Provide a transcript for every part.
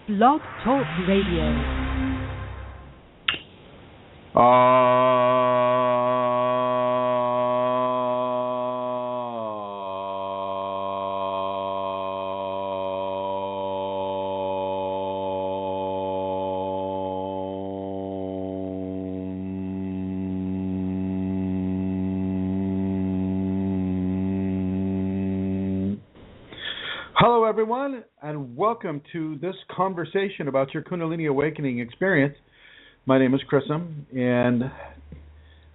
Blog Talk Radio. Hello, everyone, and welcome to this conversation about your Kundalini Awakening experience. My name is Chrisam, and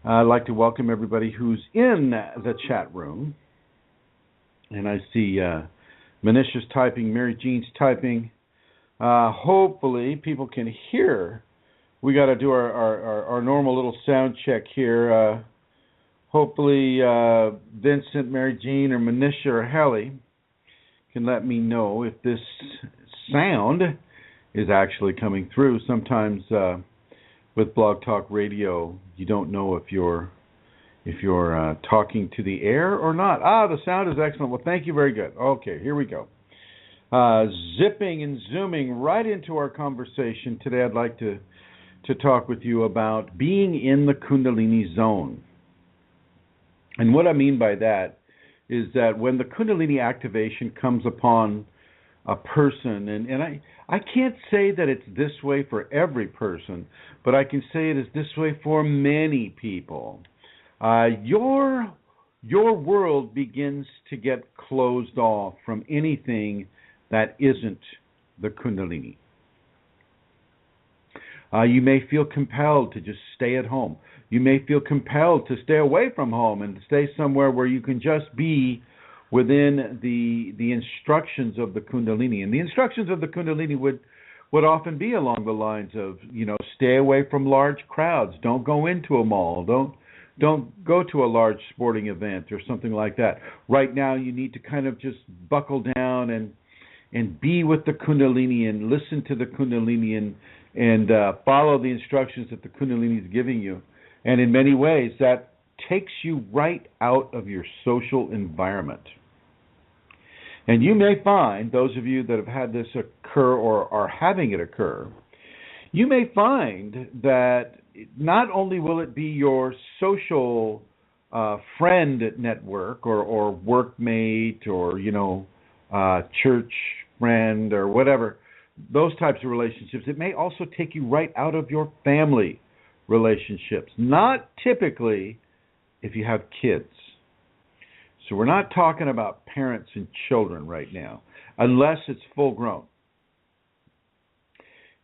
I'd like to welcome everybody who's in the chat room. And I see Manisha's typing, Mary Jean's typing. Hopefully, people can hear. We got to do our normal little sound check here. Hopefully, Vincent, Mary Jean, or Manisha, or Helly can let me know if this sound is actually coming through. Sometimes with Blog Talk Radio, you don't know if you're talking to the air or not. The sound is excellent. Well, thank you. Very good. Okay, here we go. Zipping and zooming right into our conversation today. I'd like to talk with you about being in the Kundalini zone. And what I mean by that is that when the Kundalini activation comes upon a person, and I can't say that it's this way for every person, but I can say it is this way for many people. Your world begins to get closed off from anything that isn't the Kundalini. You may feel compelled to just stay at home. You may feel compelled to stay away from home and to stay somewhere where you can just be within the instructions of the Kundalini. And the instructions of the Kundalini would often be along the lines of, stay away from large crowds. Don't go into a mall. Don't go to a large sporting event or something like that. Right now, you need to kind of just buckle down and be with the Kundalini and listen to the Kundalini and follow the instructions that the Kundalini is giving you. And in many ways, that takes you right out of your social environment. And you may find, those of you that have had this occur or are having it occur, you may find that not only will it be your social friend network or workmate or, church friend or whatever, those types of relationships, it may also take you right out of your family relationships. Not typically if you have kids. So we're not talking about parents and children right now, unless it's full grown.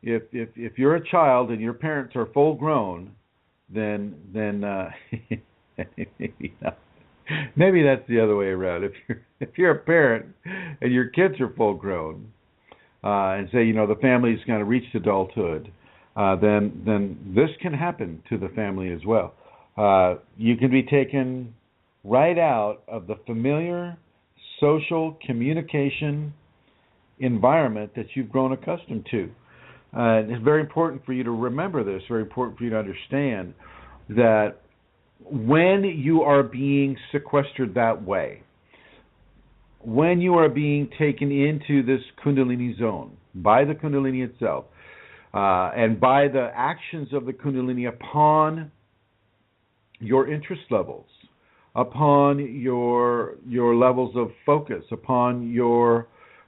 If you're a child and your parents are full grown, then maybe that's the other way around. If you're a parent and your kids are full grown, and say the family's kind of reached adulthood, then this can happen to the family as well. You can be taken right out of the familiar social communication environment that you've grown accustomed to. It's very important for you to remember this, very important for you to understand that when you are being sequestered that way, when you are being taken into this Kundalini zone by the Kundalini itself, and by the actions of the Kundalini upon your interest levels, upon your levels of focus, upon your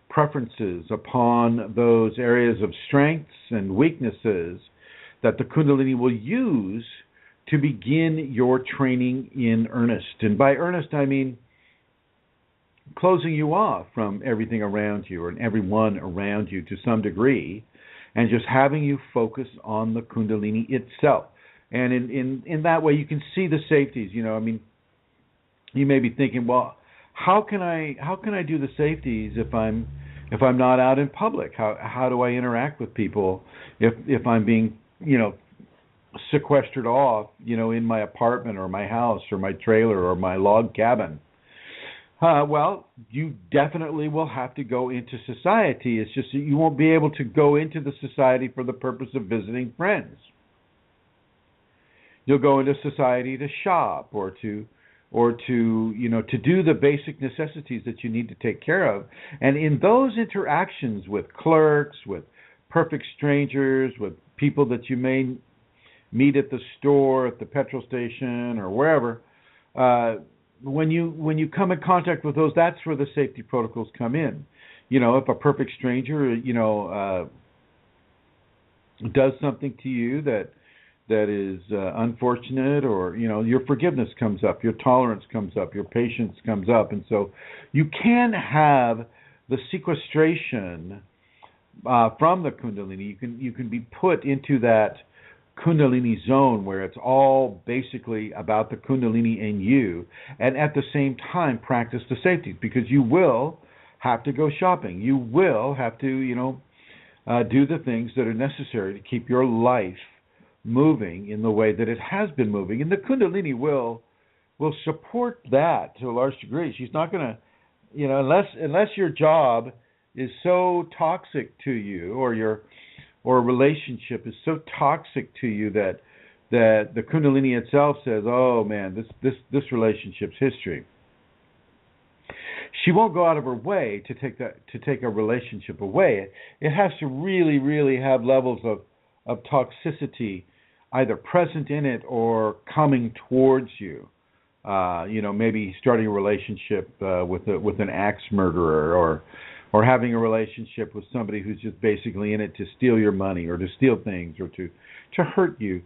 preferences, upon those areas of strengths and weaknesses that the Kundalini will use to begin your training in earnest. And by earnest, I mean closing you off from everything around you and everyone around you to some degree, and just having you focus on the Kundalini itself. And in that way, you can see the safeties. You may be thinking, well, how can I do the safeties if I'm not out in public? How do I interact with people if I'm being sequestered off in my apartment or my house or my trailer or my log cabin? Well, you definitely will have to go into society. It's just that you won't be able to go into the society for the purpose of visiting friends. You'll go into society to shop or to do the basic necessities that you need to take care of. And in those interactions with clerks, with perfect strangers, with people that you may meet at the store, at the petrol station, or wherever. When you come in contact with those, that's where the safety protocols come in. If a perfect stranger, does something to you that is unfortunate, or your forgiveness comes up, your tolerance comes up, your patience comes up, and so you can have the sequestration from the Kundalini. You can be put into that Kundalini zone where it's all basically about the Kundalini and you, and at the same time practice the safety, because you will have to go shopping. You will have to do the things that are necessary to keep your life moving in the way that it has been moving, and the Kundalini will support that to a large degree. She's not going to, unless your job is so toxic to you, or a relationship is so toxic to you that the Kundalini itself says, "Oh man, this relationship's history." She won't go out of her way to take a relationship away. It has to really, really have levels of toxicity either present in it or coming towards you. Maybe starting a relationship with an axe murderer, or having a relationship with somebody who's just basically in it to steal your money, or to steal things, or to hurt you.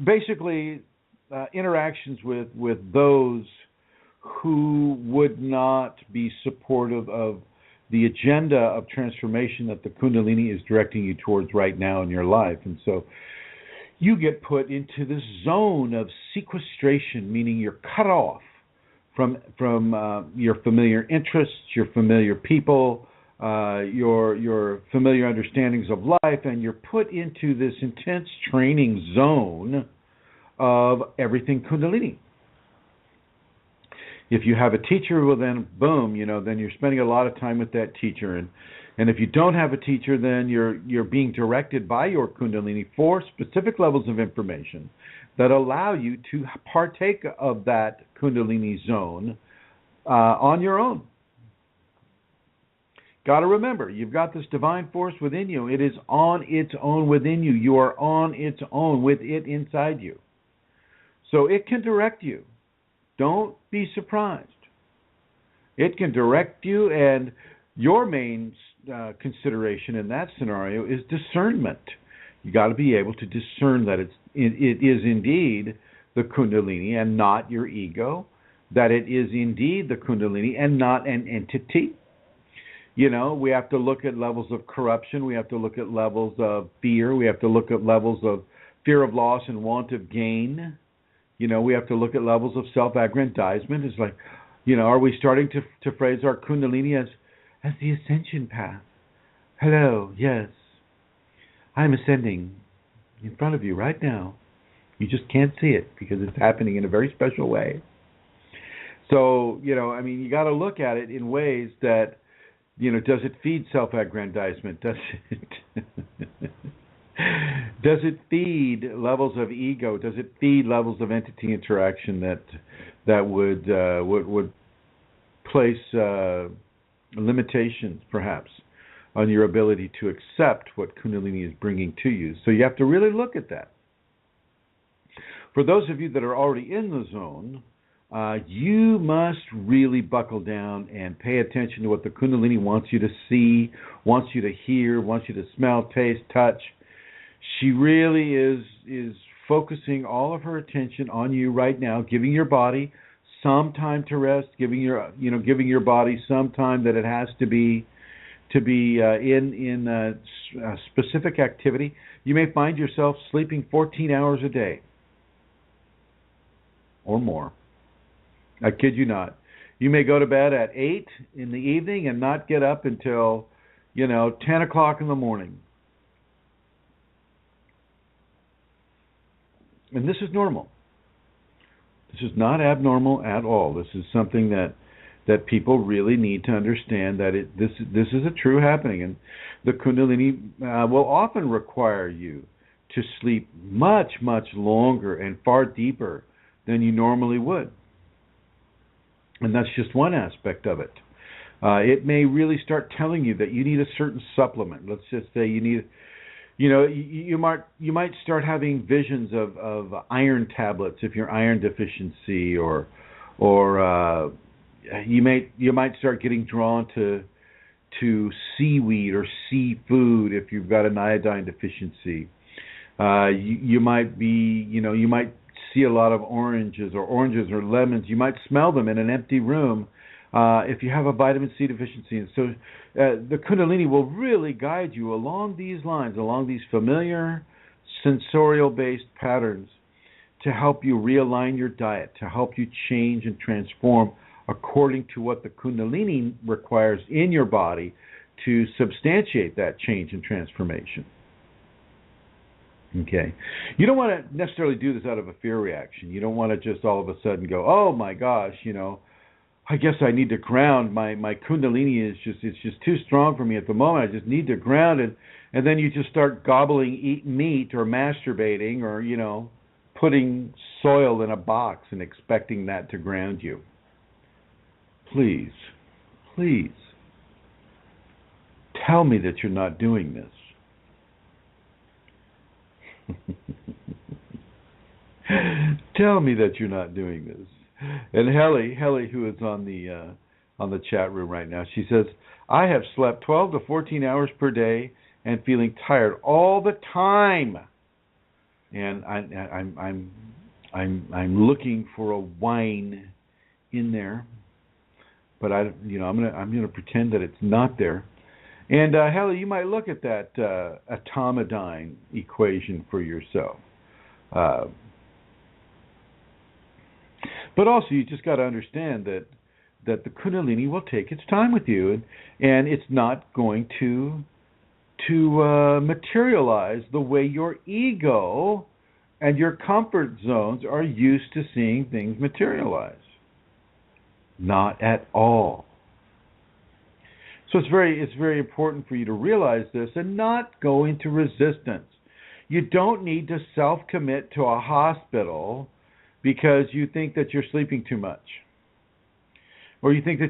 Basically interactions with those who would not be supportive of the agenda of transformation that the Kundalini is directing you towards right now in your life. And so you get put into this zone of sequestration, meaning you're cut off from your familiar interests, your familiar people, your familiar understandings of life, and you're put into this intense training zone of everything Kundalini. If you have a teacher, well then, boom, then you're spending a lot of time with that teacher. And if you don't have a teacher, then you're being directed by your Kundalini for specific levels of information that allow you to partake of that Kundalini zone on your own. Got to remember, you've got this divine force within you. It is on its own within you. You are on its own with it inside you. So it can direct you. Don't be surprised. It can direct you, and your main consideration in that scenario is discernment. You got to be able to discern that it is indeed the Kundalini and not your ego, that it is indeed the Kundalini and not an entity. We have to look at levels of corruption. We have to look at levels of fear. We have to look at levels of fear of loss and want of gain. We have to look at levels of self-aggrandizement. It's like, are we starting to phrase our Kundalini as the ascension path? Hello, yes. I'm ascending in front of you right now. You just can't see it because it's happening in a very special way. So, you got to look at it in ways that, does it feed self-aggrandizement? Does it feed levels of ego? Does it feed levels of entity interaction that would place limitations, perhaps, on your ability to accept what Kundalini is bringing to you? So you have to really look at that. For those of you that are already in the zone, you must really buckle down and pay attention to what the Kundalini wants you to see, wants you to hear, wants you to smell, taste, touch. She really is focusing all of her attention on you right now, giving your body some time to rest, giving your body some time that it has to be in specific activity. You may find yourself sleeping 14 hours a day or more. I kid you not. You may go to bed at 8 in the evening and not get up until 10 o'clock in the morning. And this is normal. This is not abnormal at all. This is something that people really need to understand, that this is a true happening. And the Kundalini will often require you to sleep much, much longer and far deeper than you normally would. And that's just one aspect of it. It may really start telling you that you need a certain supplement. Let's just say you need, you might start having visions of iron tablets if you're iron deficiency, or you might start getting drawn to seaweed or seafood if you've got an iodine deficiency. You might see a lot of oranges or lemons. You might smell them in an empty room if you have a vitamin C deficiency. And so the Kundalini will really guide you along these lines, along these familiar sensorial-based patterns, to help you realign your diet, to help you change and transform according to what the Kundalini requires in your body to substantiate that change and transformation. Okay. You don't want to necessarily do this out of a fear reaction. You don't want to just all of a sudden go, oh my gosh, I guess I need to ground. My Kundalini is just too strong for me at the moment. I just need to ground it. And then you just start eating meat or masturbating or, putting soil in a box and expecting that to ground you. Please, tell me that you're not doing this. Tell me that you're not doing this. And Helly, who is on the chat room right now, she says, I have slept 12 to 14 hours per day and feeling tired all the time. And I'm looking for a whine in there, but I'm gonna pretend that it's not there. And Helly, you might look at that atomidine equation for yourself. But also, you just got to understand that the Kundalini will take its time with you, and it's not going to materialize the way your ego and your comfort zones are used to seeing things materialize. Not at all. So it's very important for you to realize this and not go into resistance. You don't need to self-commit to a hospital because you think that you're sleeping too much. Or you think that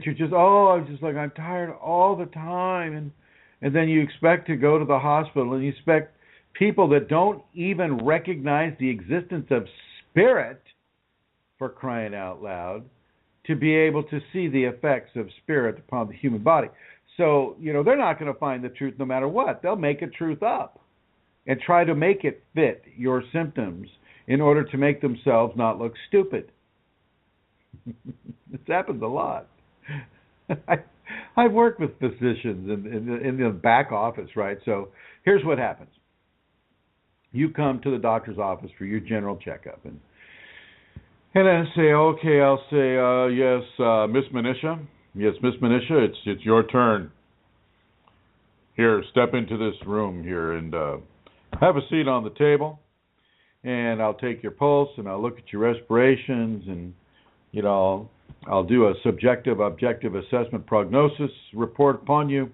I'm tired all the time, and then you expect to go to the hospital and you expect people that don't even recognize the existence of spirit, for crying out loud, to be able to see the effects of spirit upon the human body. So, they're not going to find the truth no matter what. They'll make a truth up and try to make it fit your symptoms in order to make themselves not look stupid. This happens a lot. I've worked with physicians in the back office, right? So here's what happens. You come to the doctor's office for your general checkup, and I say, okay, I'll say, yes, Miss Manisha. Yes, Miss Manisha, it's your turn. Here, step into this room here and have a seat on the table. And I'll take your pulse and I'll look at your respirations and, I'll do a subjective, objective assessment prognosis report upon you.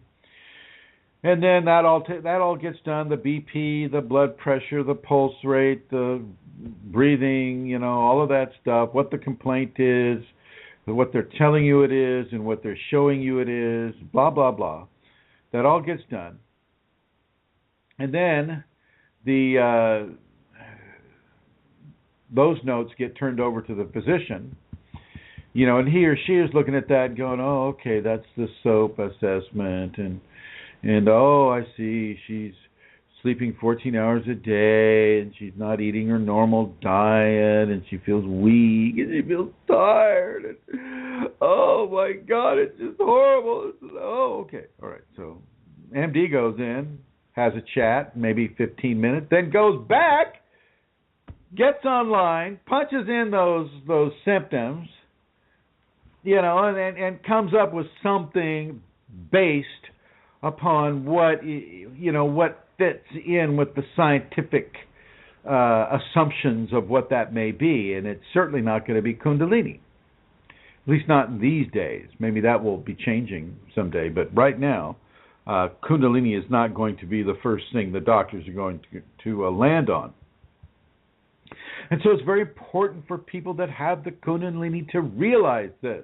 And then that all gets done, the BP, the blood pressure, the pulse rate, the breathing, all of that stuff, what the complaint is, what they're telling you it is, and what they're showing you it is, blah, blah, blah. That all gets done. And then those notes get turned over to the physician, and he or she is looking at that and going, oh, okay, that's the SOAP assessment, and oh, I see, she's sleeping 14 hours a day, and she's not eating her normal diet, and she feels weak, and she feels tired, and oh my God, it's just horrible. Oh, okay, all right, so MD goes in, has a chat, maybe 15 minutes, then goes back, gets online, punches in those symptoms, and comes up with something based upon what fits in with the scientific assumptions of what that may be, and it's certainly not going to be Kundalini. At least not in these days. Maybe that will be changing someday, but right now, Kundalini is not going to be the first thing the doctors are going to land on. And so it's very important for people that have the Kundalini to realize this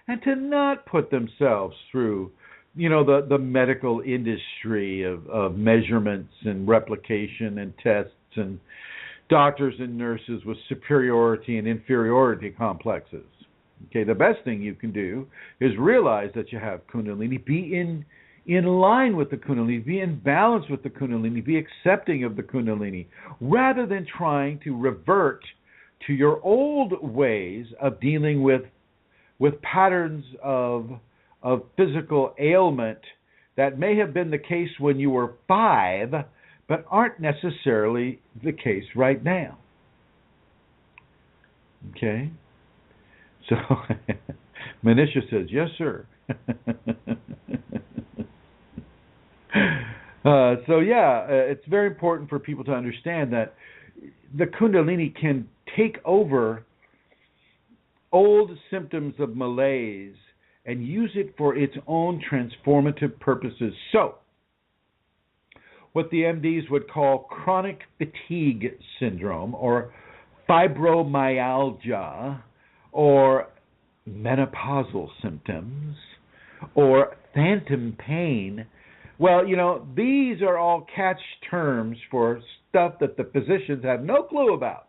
and to not put themselves through, the medical industry of measurements and replication and tests and doctors and nurses with superiority and inferiority complexes. Okay, the best thing you can do is realize that you have Kundalini, be in line with the Kundalini, be in balance with the Kundalini, be accepting of the Kundalini, rather than trying to revert to your old ways of dealing with patterns of physical ailment that may have been the case when you were 5, but aren't necessarily the case right now. Okay? So, Manisha says, yes, sir. It's very important for people to understand that the Kundalini can take over old symptoms of malaise and use it for its own transformative purposes. So, what the MDs would call chronic fatigue syndrome, or fibromyalgia, or menopausal symptoms, or phantom pain, well, these are all catch terms for stuff that the physicians have no clue about.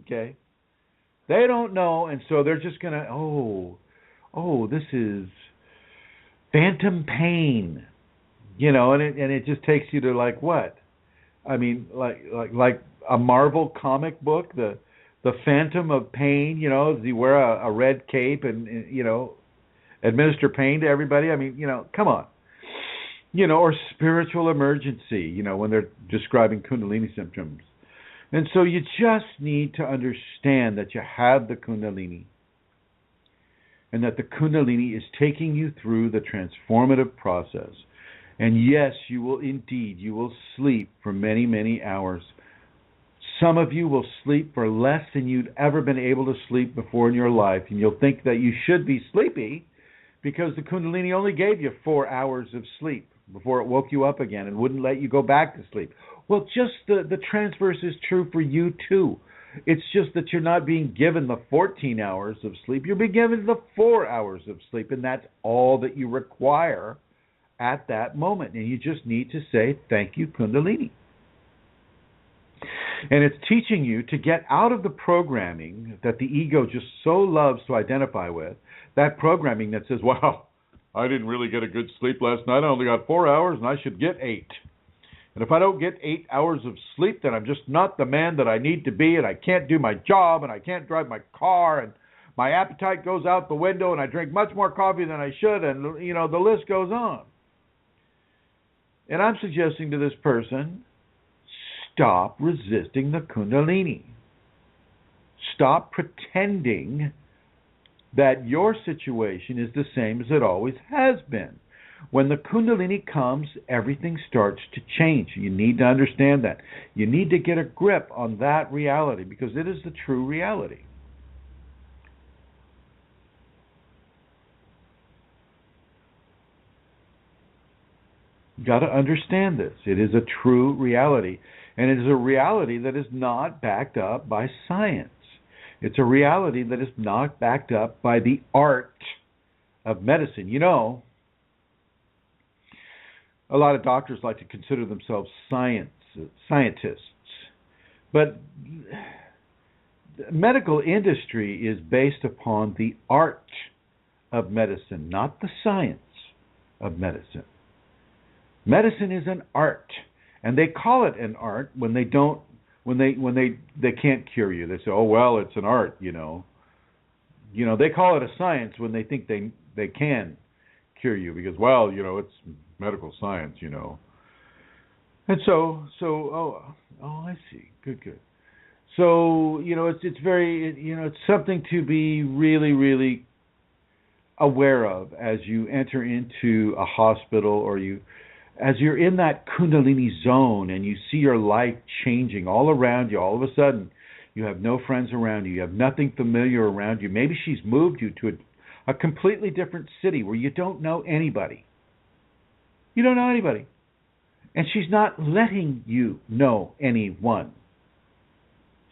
Okay? They don't know, and so they're just going to, this is phantom pain, and it just takes you to like what? I mean, like a Marvel comic book, the Phantom of Pain. Does he wear a red cape and administer pain to everybody? I mean, come on. Or spiritual emergency. When they're describing Kundalini symptoms. And so you just need to understand that you have the Kundalini, and that the Kundalini is taking you through the transformative process. And yes, you will sleep for many, many hours. Some of you will sleep for less than you'd ever been able to sleep before in your life, and you'll think that you should be sleepy because the Kundalini only gave you 4 hours of sleep before it woke you up again and wouldn't let you go back to sleep. Well, just the transverse is true for you too. It's just that you're not being given the 14 hours of sleep. You're being given the 4 hours of sleep, and that's all that you require at that moment. And you just need to say, thank you, Kundalini. And it's teaching you to get out of the programming that the ego just so loves to identify with, that programming that says, wow, I didn't really get a good sleep last night. I only got 4 hours, and I should get 8. And if I don't get 8 hours of sleep, then I'm just not the man that I need to be, and I can't do my job, and I can't drive my car, and my appetite goes out the window, and I drink much more coffee than I should, and, the list goes on. And I'm suggesting to this person, stop resisting the Kundalini. Stop pretending that your situation is the same as it always has been. When the Kundalini comes, everything starts to change. You need to understand that. You need to get a grip on that reality because it is the true reality. You've got to understand this. It is a true reality. And it is a reality that is not backed up by science. It's a reality that is not backed up by the art of medicine. A lot of doctors like to consider themselves scientists. But the medical industry is based upon the art of medicine, not the science of medicine. Medicine is an art, and they call it an art when they can't cure you. They say, "Oh well, it's an art," They call it a science when they think they can cure you because, it's medical science, And so I see. Good. So, it's very, it's something to be really, really aware of as you enter into a hospital or as you're in that Kundalini zone and you see your life changing all around you. All of a sudden, you have no friends around you. You have nothing familiar around you. Maybe she's moved you to a completely different city where you don't know anybody. You don't know anybody. And she's not letting you know anyone.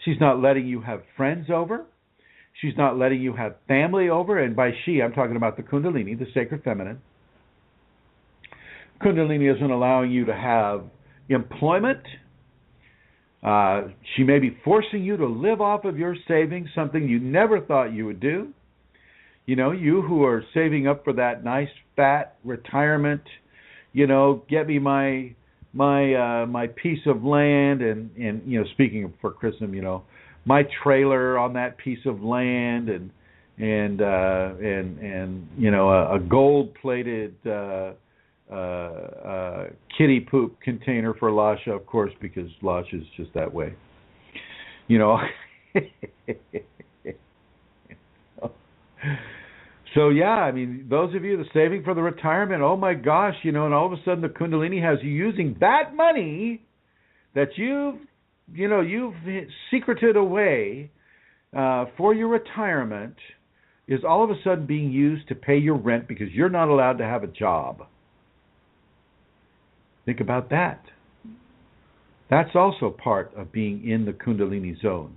She's not letting you have friends over. She's not letting you have family over, and by she, I'm talking about the Kundalini, the sacred feminine. Kundalini isn't allowing you to have employment. She may be forcing you to live off of your savings, something you never thought you would do. You know, you who are saving up for that nice fat retirement, you know, get me my piece of land, and you know, speaking for Christendom, you know, my trailer on that piece of land, and you know, a gold-plated kitty poop container for Lasha, of course, because Lasha's just that way. You know. So yeah, I mean, those of you that are saving for the retirement, oh my gosh, you know, and all of a sudden the Kundalini has you using that money that you've secreted away for your retirement, is all of a sudden being used to pay your rent because you're not allowed to have a job. Think about that. That's also part of being in the Kundalini zone.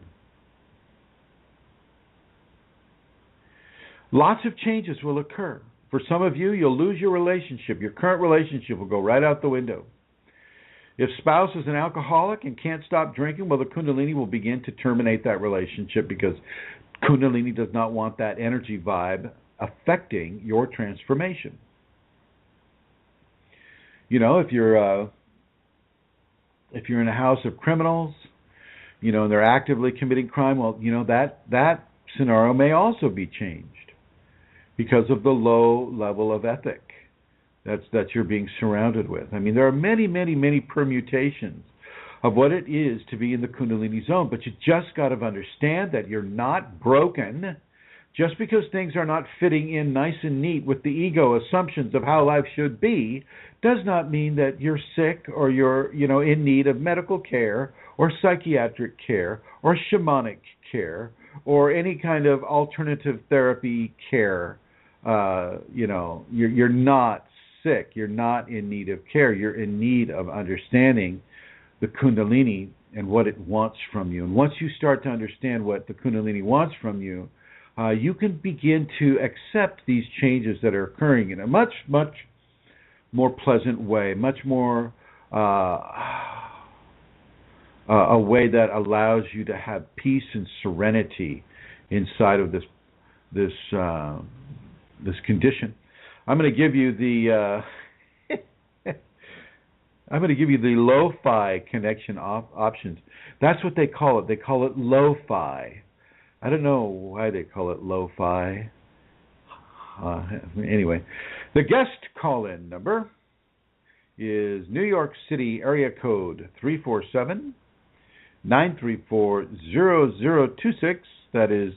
Lots of changes will occur. For some of you, you'll lose your relationship. Your current relationship will go right out the window. If spouse is an alcoholic and can't stop drinking, well, the Kundalini will begin to terminate that relationship, because Kundalini does not want that energy vibe affecting your transformation. You know, if you're in a house of criminals, you know, and they're actively committing crime, well, you know, that scenario may also be changed because of the low level of ethic that you're being surrounded with. I mean, there are many, many, many permutations of what it is to be in the Kundalini zone, but you just got to understand that you're not broken. Just because things are not fitting in nice and neat with the ego assumptions of how life should be does not mean that you're sick, or you're, you know, in need of medical care or psychiatric care or shamanic care or any kind of alternative therapy care. You know, you're not sick. You're not in need of care. You're in need of understanding the Kundalini and what it wants from you. And once you start to understand what the Kundalini wants from you, you can begin to accept these changes that are occurring in a much, much more pleasant way, much more a way that allows you to have peace and serenity inside of this condition. I'm going to give you the lo-fi connection options. That's what they call it. They call it lo-fi. I don't know why they call it lo-fi. Anyway, the guest call-in number is New York City area code 347-934-0026. That is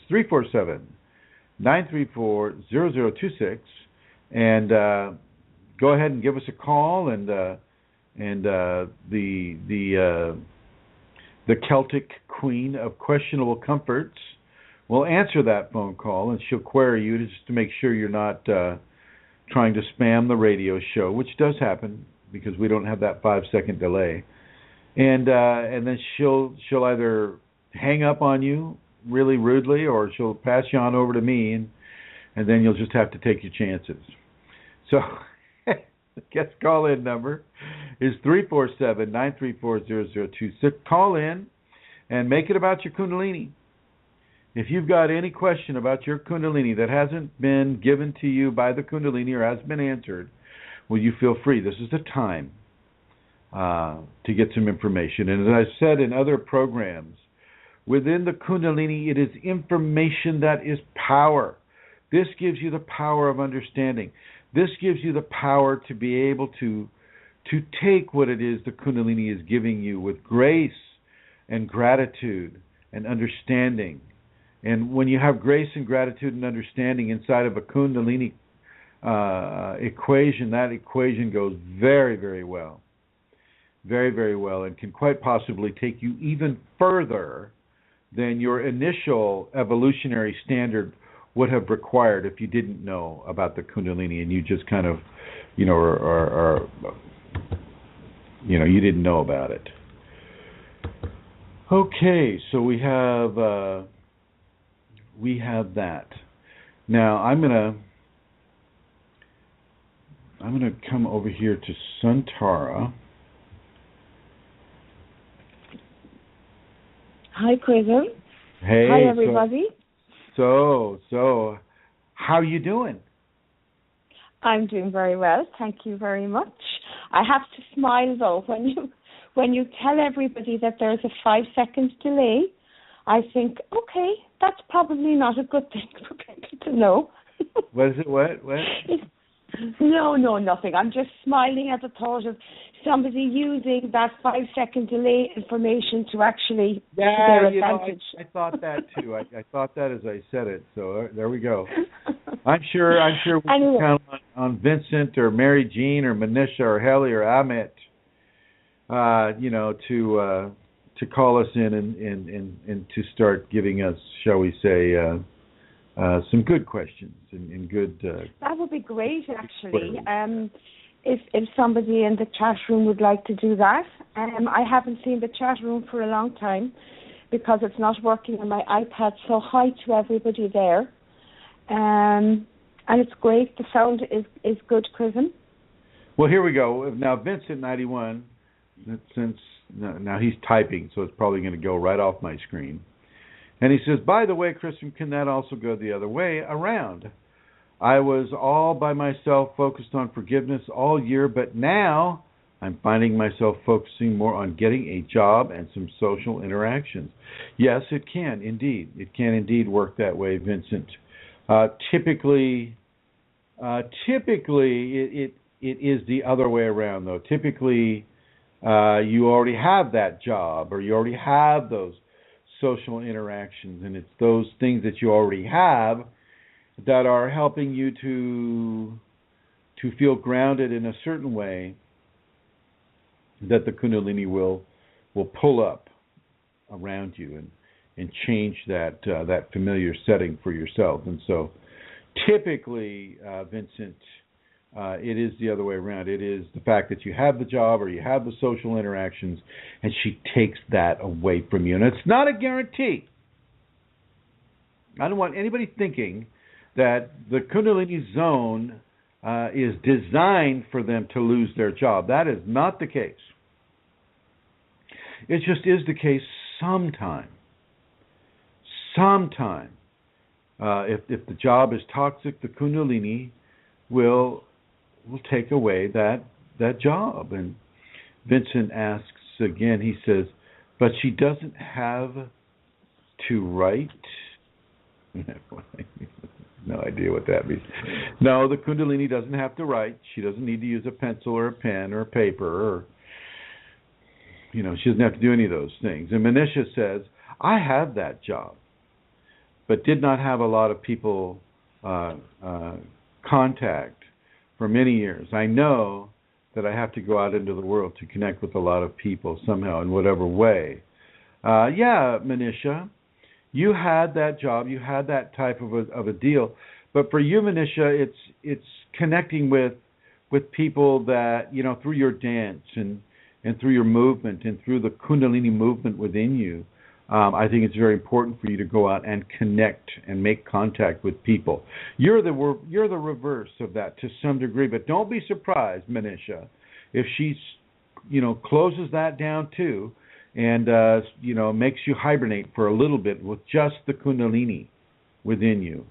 347-934-0026. And go ahead and give us a call, and the Celtic Queen of Questionable Comforts will answer that phone call, and she'll query you just to make sure you're not trying to spam the radio show, which does happen because we don't have that 5-second delay. And then she'll either hang up on you really rudely, or she'll pass you on over to me, and then you'll just have to take your chances. So the guest call-in number is 347-934-0026. Call in and make it about your Kundalini. If you've got any question about your Kundalini that hasn't been given to you by the Kundalini or hasn't been answered, well, you feel free. This is the time to get some information. And as I said in other programs, within the Kundalini, it is information that is power. This gives you the power of understanding. This gives you the power to be able to take what it is the Kundalini is giving you with grace and gratitude and understanding. And when you have grace and gratitude and understanding inside of a Kundalini equation, that equation goes very, very well. Very, very well, and can quite possibly take you even further than your initial evolutionary standard would have required if you didn't know about the Kundalini and you just kind of, you know, you didn't know about it. Okay, so we have we have that. Now I'm gonna come over here to Suntara. Hi, Prism. Hey. Hi, everybody. So, how are you doing? I'm doing very well. Thank you very much. I have to smile though when you tell everybody that there's a 5-second delay. I think, okay, that's probably not a good thing for people to know. What is it? What? No, nothing. I'm just smiling at the thought of somebody using that 5-second delay information to actually to their advantage. I thought that too. I thought that as I said it. So there we go. I'm sure we can count on Vincent or Mary Jean or Manisha or Helly or Amit, to call us in and to start giving us, shall we say, some good questions and good. That would be great, actually. If somebody in the chat room would like to do that. I haven't seen the chat room for a long time because it's not working on my iPad. So hi to everybody there. And it's great. The sound is good, Prism. Well, here we go. Now, Vincent 91, since now he's typing, so it's probably going to go right off my screen. And he says, by the way, Christian, can that also go the other way around? I was all by myself focused on forgiveness all year, but now I'm finding myself focusing more on getting a job and some social interactions. Yes, it can indeed. It can indeed work that way, Vincent. Typically, it is the other way around, though. Typically, you already have that job or you already have those social interactions, and it's those things that you already have that are helping you to feel grounded in a certain way that the Kundalini will pull up around you and change that familiar setting for yourself. And so typically, Vincent, it is the other way around. It is the fact that you have the job or you have the social interactions, and she takes that away from you. And it's not a guarantee. I don't want anybody thinking that the Kundalini zone is designed for them to lose their job. That is not the case. It just is the case sometime. If the job is toxic, the Kundalini will take away that job. And Vincent asks again, he says, but she doesn't have to write? No idea what that means. No, the Kundalini doesn't have to write. She doesn't need to use a pencil or a pen or a paper or, she doesn't have to do any of those things. And Manisha says, I have that job, but did not have a lot of people contact for many years. I know that I have to go out into the world to connect with a lot of people somehow in whatever way. Yeah, Manisha, you had that job, you had that type of a deal, but for you, Manisha, it's connecting with people that through your dance and through your movement and through the Kundalini movement within you. I think it's very important for you to go out and connect and make contact with people. You're the reverse of that to some degree, but don't be surprised, Manisha, if she closes that down too. And, makes you hibernate for a little bit with just the Kundalini within you.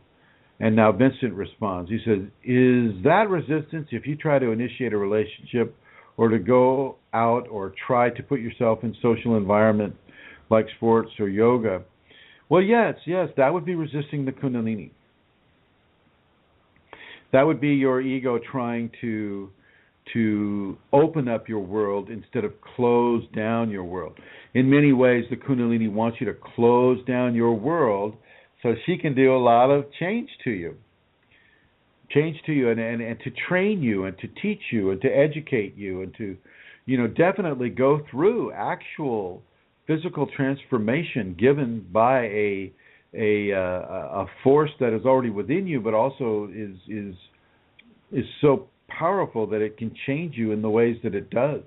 And now Vincent responds. He says, is that resistance if you try to initiate a relationship or to go out or try to put yourself in social environment like sports or yoga? Well, yes, that would be resisting the Kundalini. That would be your ego trying to open up your world instead of close down your world. In many ways, the Kundalini wants you to close down your world so she can do a lot of change to you and to train you and to teach you and to educate you and to, definitely go through actual physical transformation given by a force that is already within you, but also is so powerful that it can change you in the ways that it does.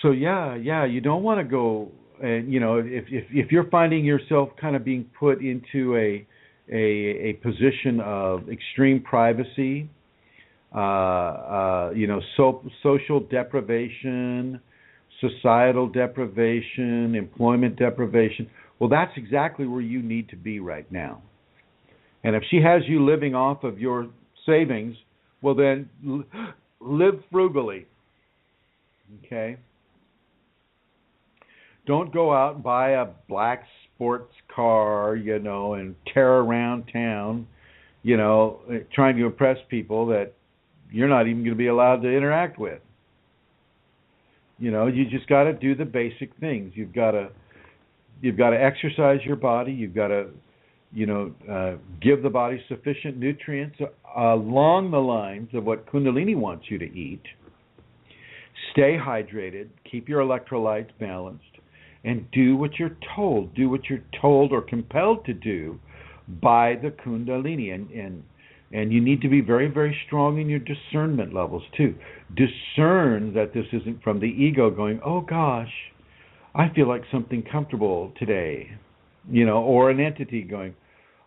So yeah, you don't want to go and if you're finding yourself kind of being put into a position of extreme privacy, social deprivation, societal deprivation, employment deprivation, well, that's exactly where you need to be right now. And if she has you living off of your savings, well, then live frugally. Okay? Don't go out and buy a black sports car, and tear around town, trying to impress people that you're not even going to be allowed to interact with. You just got to do the basic things. You've got to exercise your body. You've got to, give the body sufficient nutrients along the lines of what Kundalini wants you to eat. Stay hydrated. Keep your electrolytes balanced. And do what you're told. Do what you're told or compelled to do by the Kundalini. And you need to be very, very strong in your discernment levels, too. Discern that this isn't from the ego going, oh, gosh, I feel like something comfortable today. Or an entity going,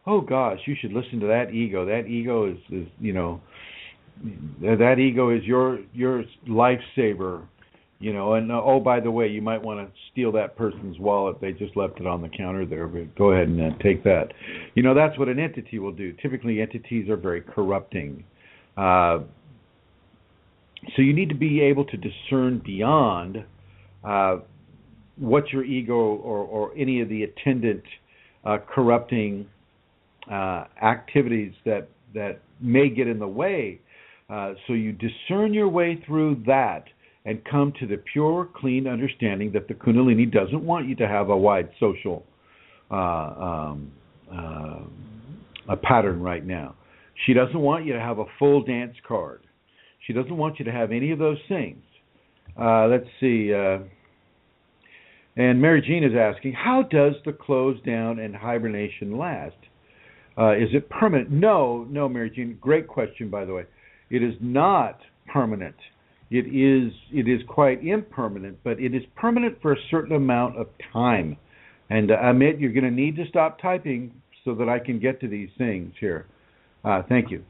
oh, gosh, you should listen to that ego. That ego is that ego is your lifesaver. And oh, by the way, you might want to steal that person's wallet. They just left it on the counter there, but go ahead and take that. That's what an entity will do. Typically, entities are very corrupting. So you need to be able to discern beyond what your ego or any of the attendant corrupting activities that may get in the way. So you discern your way through that and come to the pure, clean understanding that the Kundalini doesn't want you to have a wide social a pattern right now. She doesn't want you to have a full dance card. She doesn't want you to have any of those things. Let's see. And Mary Jean is asking, how does the close down and hibernation last? Is it permanent? No, Mary Jean. Great question, by the way. It is not permanent. It is quite impermanent, but it is permanent for a certain amount of time. And Amit, you're going to need to stop typing so that I can get to these things here. Thank you.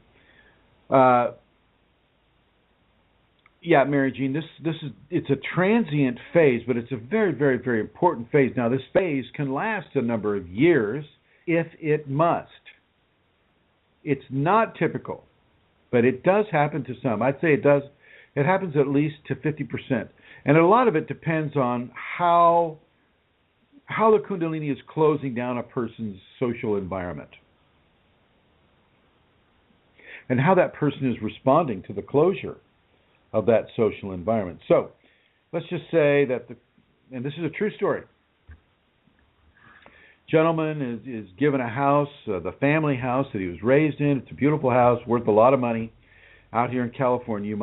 Yeah, Mary Jean, it's a transient phase, but it's a very, very, very important phase. Now, this phase can last a number of years if it must. It's not typical, but it does happen to some. I'd say it does. It happens at least to 50%. And a lot of it depends on how the Kundalini is closing down a person's social environment and how that person is responding to the closure of that social environment. So let's just say that, and this is a true story, gentleman is given a house, the family house that he was raised in. It's a beautiful house, worth a lot of money. Out here in California,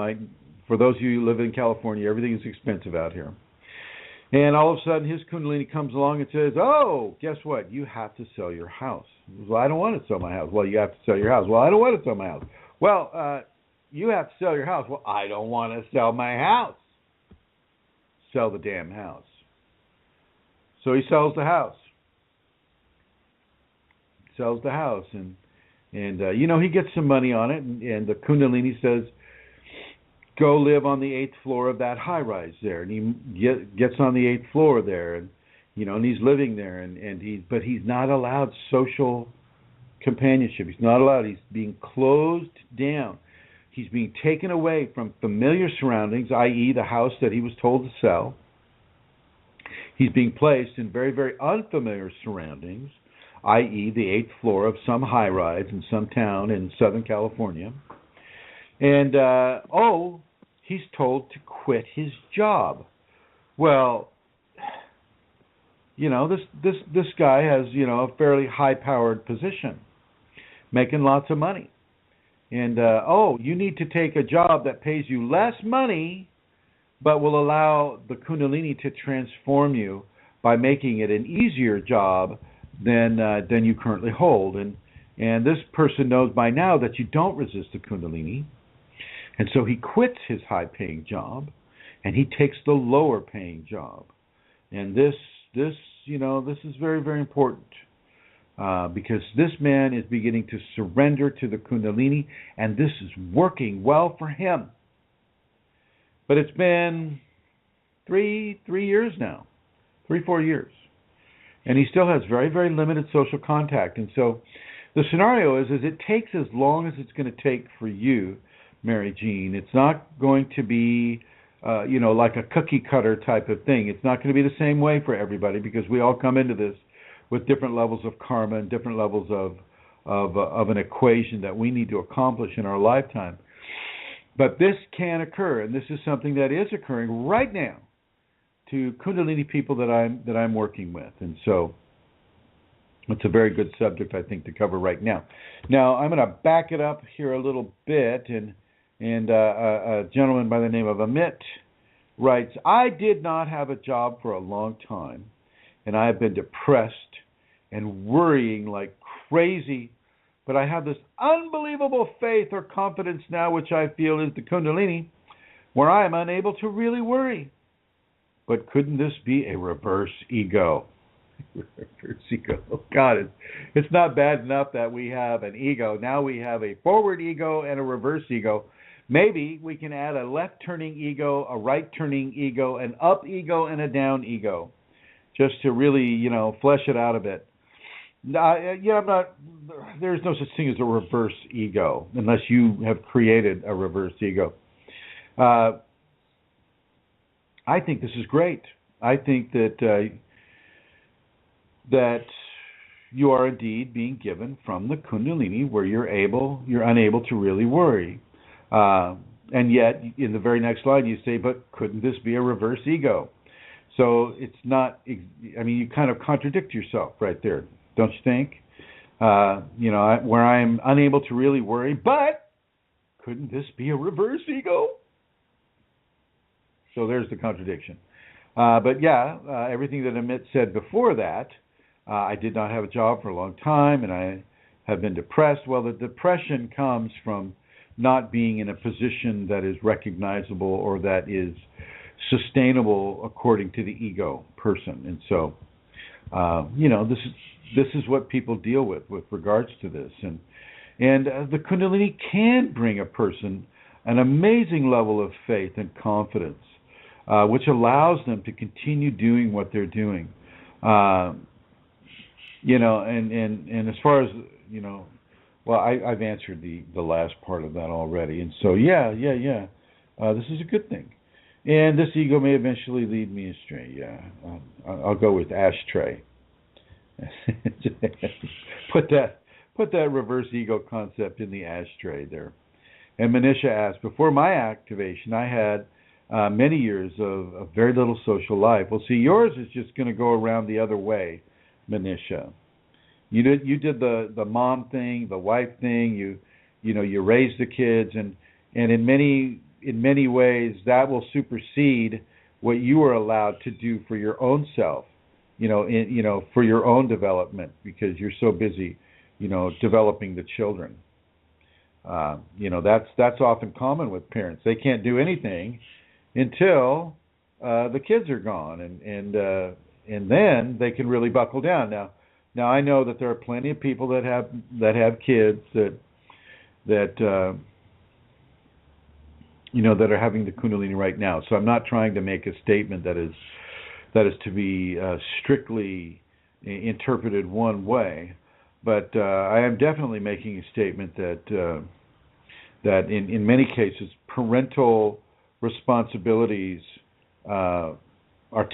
for those of you who live in California, everything is expensive out here. And all of a sudden, his Kundalini comes along and says, oh, guess what? You have to sell your house. Well, I don't want to sell my house. Well, you have to sell your house. Well, I don't want to sell my house. Well, you have to sell your house. Well, I don't want to sell my house. Sell the damn house. So he sells the house. Sells the house. And he gets some money on it. And the Kundalini says, go live on the 8th floor of that high-rise there. And he gets on the 8th floor there. And, and he's living there. But he's not allowed social companionship. He's not allowed. He's being closed down. He's being taken away from familiar surroundings, i.e. the house that he was told to sell. He's being placed in very, very unfamiliar surroundings, i.e. the 8th floor of some high-rise in some town in Southern California. And, he's told to quit his job. Well, this guy has, a fairly high-powered position, making lots of money. And, you need to take a job that pays you less money, but will allow the Kundalini to transform you by making it an easier job than you currently hold. And this person knows by now that you don't resist the Kundalini. And so he quits his high-paying job, and he takes the lower-paying job. And this this is very, very important. Because this man is beginning to surrender to the Kundalini, and this is working well for him. But it's been 3 years now, 4 years, and he still has very, very limited social contact. And so the scenario is it takes as long as it's going to take for you, Mary Jean. It's not going to be like a cookie cutter type of thing. It's not going to be the same way for everybody, because we all come into this with different levels of karma and different levels of an equation that we need to accomplish in our lifetime. But this can occur, and this is something that is occurring right now to Kundalini people that I'm working with, and so it's a very good subject, I think, to cover right now. Now I'm going to back it up here a little bit, and a gentleman by the name of Amit writes, "I did not have a job for a long time, and I have been depressed and worrying like crazy, but I have this unbelievable faith or confidence now, which I feel is the Kundalini, where I am unable to really worry. But couldn't this be a reverse ego?" Reverse ego. Oh, God, it's not bad enough that we have an ego. Now we have a forward ego and a reverse ego. Maybe we can add a left-turning ego, a right-turning ego, an up ego, and a down ego, just to really, flesh it out a bit. There's no such thing as a reverse ego unless you have created a reverse ego. I think this is great. I think that you are indeed being given from the Kundalini where you're unable to really worry. And yet, in the very next line, you say, but couldn't this be a reverse ego? So it's not, you kind of contradict yourself right there, don't you think? Where I'm unable to really worry, but couldn't this be a reverse ego? So there's the contradiction. Everything that Amit said before that, I did not have a job for a long time, and I have been depressed. Well, the depression comes from not being in a position that is recognizable or that is sustainable according to the ego person. And so, this is what people deal with regards to this. And the Kundalini can bring a person an amazing level of faith and confidence, which allows them to continue doing what they're doing. And as far as, I've answered the last part of that already. And so, this is a good thing. And this ego may eventually lead me astray. Yeah, I'll go with ashtray. Put that reverse ego concept in the ashtray there. And Manisha asked, before my activation, I had many years of very little social life. Well, see, yours is just going to go around the other way, Manisha. You did the mom thing, the wife thing. You raised the kids, and in many ways that will supersede what you were allowed to do for your own self. For your own development, because you're so busy, developing the children. That's often common with parents. They can't do anything until the kids are gone, and then they can really buckle down. Now I know that there are plenty of people that have kids that are having the Kundalini right now. So I'm not trying to make a statement that is to be strictly interpreted one way, but I am definitely making a statement that in many cases parental responsibilities are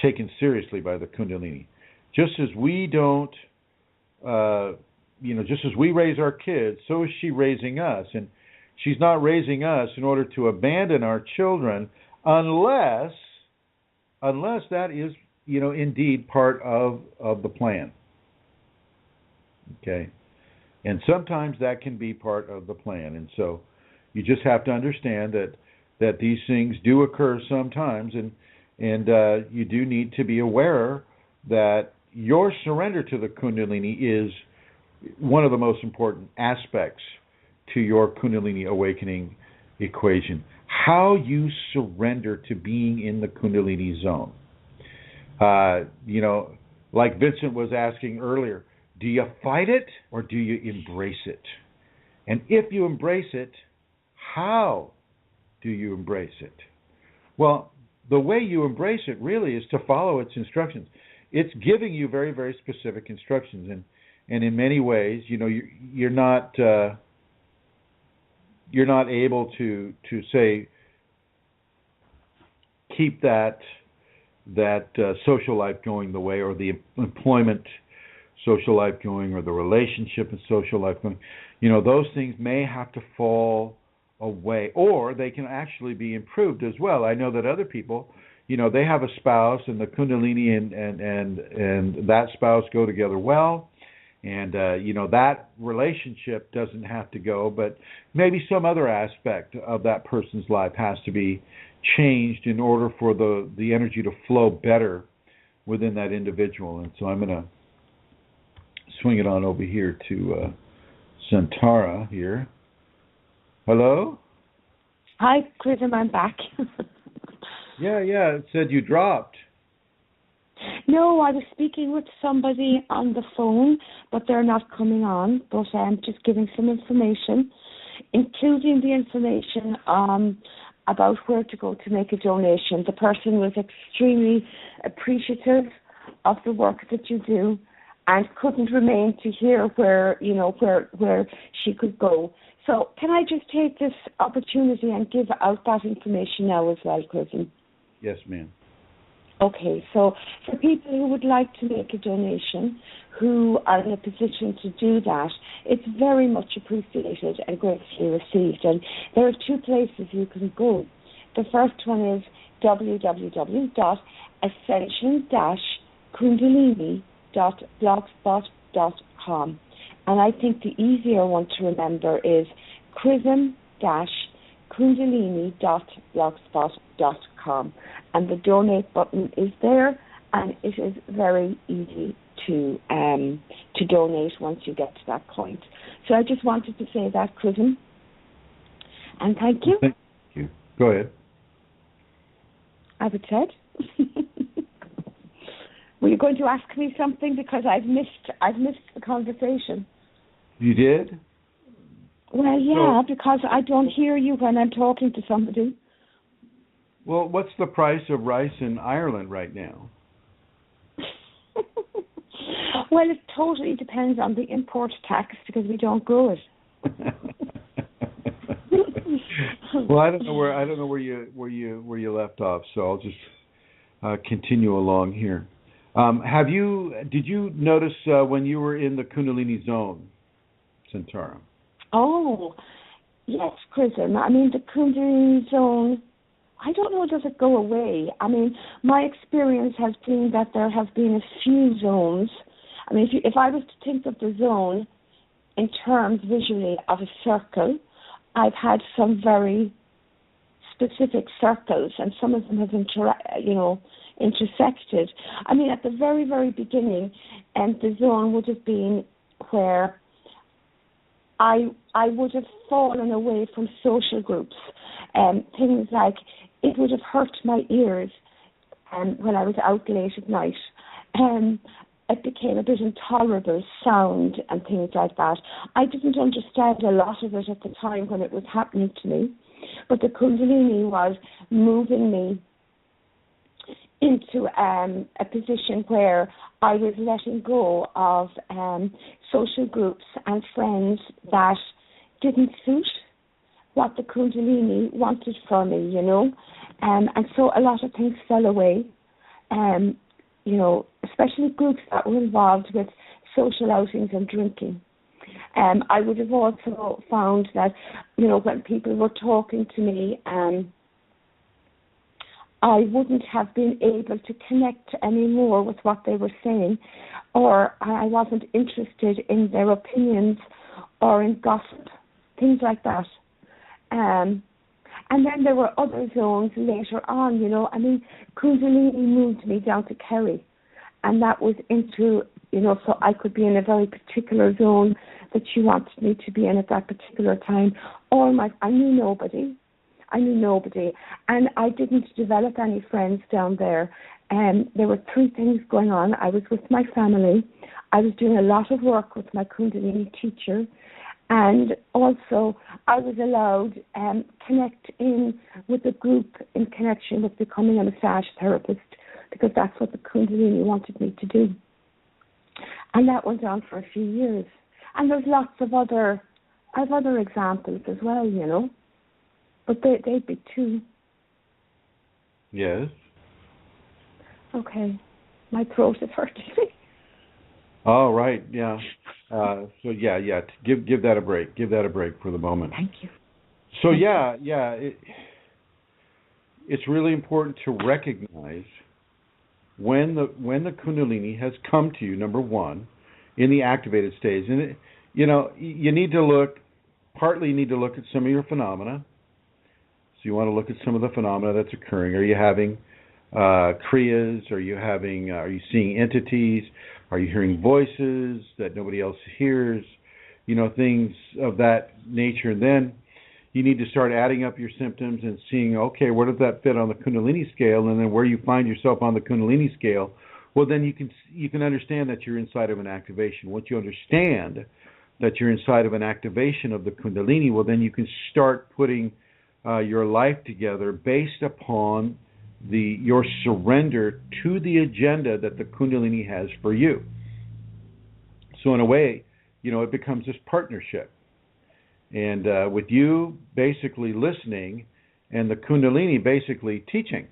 taken seriously by the Kundalini. Just as we don't, just as we raise our kids, so is she raising us, and she's not raising us in order to abandon our children, unless that is, indeed part of the plan. Okay? And sometimes that can be part of the plan. And so you just have to understand that these things do occur sometimes, and you do need to be aware that your surrender to the Kundalini is one of the most important aspects to your Kundalini awakening equation. How you surrender to being in the Kundalini zone. like Vincent was asking earlier, do you fight it or do you embrace it? And if you embrace it, how do you embrace it? Well, the way you embrace it really is to follow its instructions. It's giving you very, very specific instructions, and in many ways, you're not able to say keep that social life going the way, or the employment social life going, or the relationship and social life going. Those things may have to fall away, or they can actually be improved as well. I know that other people, they have a spouse, and the Kundalini and that spouse go together well, and that relationship doesn't have to go, but maybe some other aspect of that person's life has to be changed in order for the energy to flow better within that individual. And so I'm going to swing it on over here to Santara here. Hello? Hi, Chris, I'm back. Yeah, it said you dropped. No, I was speaking with somebody on the phone, but they're not coming on. But I'm just giving some information, including the information about where to go to make a donation. The person was extremely appreciative of the work that you do, and couldn't remain to hear where she could go. So can I just take this opportunity and give out that information now as well, cousin? Yes, ma'am. Okay, so for people who would like to make a donation, who are in a position to do that, it's very much appreciated and gratefully received. And there are two places you can go. The first one is www.ascension-kundalini.blogspot.com. And I think the easier one to remember is chrism-kundalini.blogspot.com. And the donate button is there, and it is very easy to donate once you get to that point. So I just wanted to say that, Chrism, and thank you. Thank you. Go ahead. I would said. Were you going to ask me something, because I've missed the conversation? You did? Well, yeah, because I don't hear you when I'm talking to somebody. Well, what's the price of rice in Ireland right now? Well, it totally depends on the import tax, because we don't grow it. Well, I don't know where you left off, so I'll just continue along here. Did you notice when you were in the Kundalini zone, Santara? Oh, yes, Chrism. I mean, the Kundalini zone, I don't know, does it go away? I mean, my experience has been that there have been a few zones. I mean, if I was to think of the zone in terms visually of a circle, I've had some very specific circles, and some of them have intersected. I mean, at the very, very beginning, and the zone would have been where I would have fallen away from social groups, things like it would have hurt my ears when I was out late at night. It became a bit intolerable, sound and things like that. I didn't understand a lot of it at the time when it was happening to me, but the Kundalini was moving me into a position where I was letting go of social groups and friends that didn't suit what the Kundalini wanted for me, and so a lot of things fell away, especially groups that were involved with social outings and drinking. I would have also found that, when people were talking to me, I wouldn't have been able to connect anymore with what they were saying, or I wasn't interested in their opinions or in gossip, things like that. And then there were other zones later on, I mean, Kundalini moved me down to Kerry, and that was into, so I could be in a very particular zone that she wanted me to be in at that particular time, or I knew nobody. I knew nobody. And I didn't develop any friends down there. There were three things going on. I was with my family. I was doing a lot of work with my Kundalini teacher. And also, I was allowed to connect in with a group in connection with becoming a massage therapist, because that's what the Kundalini wanted me to do. And that went on for a few years. And there's lots of other, I have other examples as well, you know. But they'd be two. Yes. Okay. My throat is hurting me. Oh, right, yeah. So yeah. Give that a break. Give that a break for the moment. Thank you. So yeah. It's really important to recognize when the Kundalini has come to you. Number one, in the activated stage, and you need to look. Partly, you need to look at some of your phenomena. So you want to look at some of the phenomena that's occurring. Are you having kriyas? Are you seeing entities? Are you hearing voices that nobody else hears? Things of that nature. And then you need to start adding up your symptoms and seeing, okay, where does that fit on the Kundalini scale? And then where you find yourself on the Kundalini scale, well, then you can understand that you're inside of an activation. Once you understand that you're inside of an activation of the Kundalini, well, then you can start putting your life together based upon your surrender to the agenda that the Kundalini has for you. So in a way, it becomes this partnership. And with you basically listening and the Kundalini basically teaching.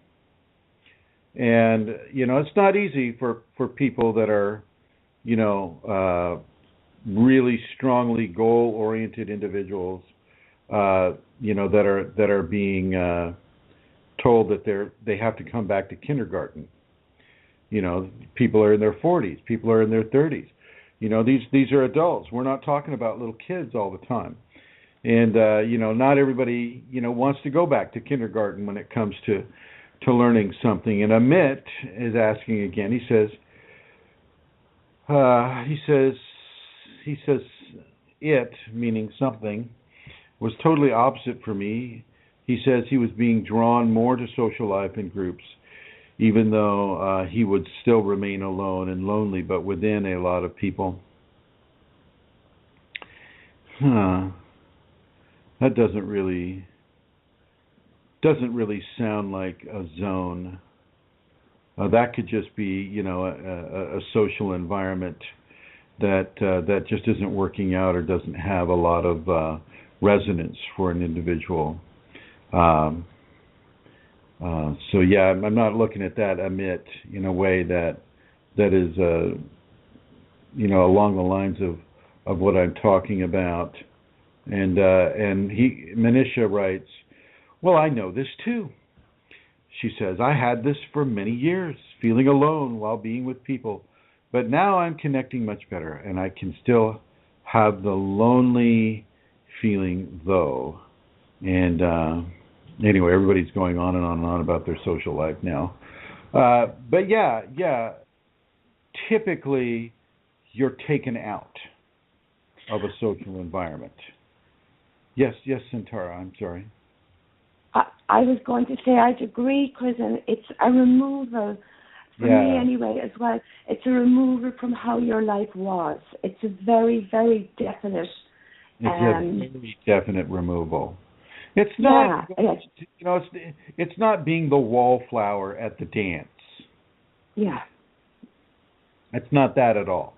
And, it's not easy for people that are, really strongly goal-oriented individuals, that are being told that they have to come back to kindergarten. People are in their 40s, people are in their 30s. These are adults. We're not talking about little kids all the time. And not everybody wants to go back to kindergarten when it comes to learning something. And Amit is asking again. He says it, meaning something, was totally opposite for me. He says he was being drawn more to social life in groups, even though he would still remain alone and lonely, but within a lot of people. That doesn't really sound like a zone. That could just be, a social environment that just isn't working out or doesn't have a lot of resonance for an individual. So yeah, I'm not looking at that, Amit, in a way that is, along the lines of what I'm talking about. And Manisha writes, well, I know this too. She says, I had this for many years, feeling alone while being with people. But now I'm connecting much better, and I can still have the lonely feeling, though. And anyway, everybody's going on and on and on about their social life now. But yeah, typically you're taken out of a social environment. Yes, Santara, I'm sorry. I was going to say I'd agree, because it's a removal, for me anyway, as well. It's a removal from how your life was. It's a very, very definite... It's a very definite removal. It's not, it's not being the wallflower at the dance. Yeah. It's not that at all.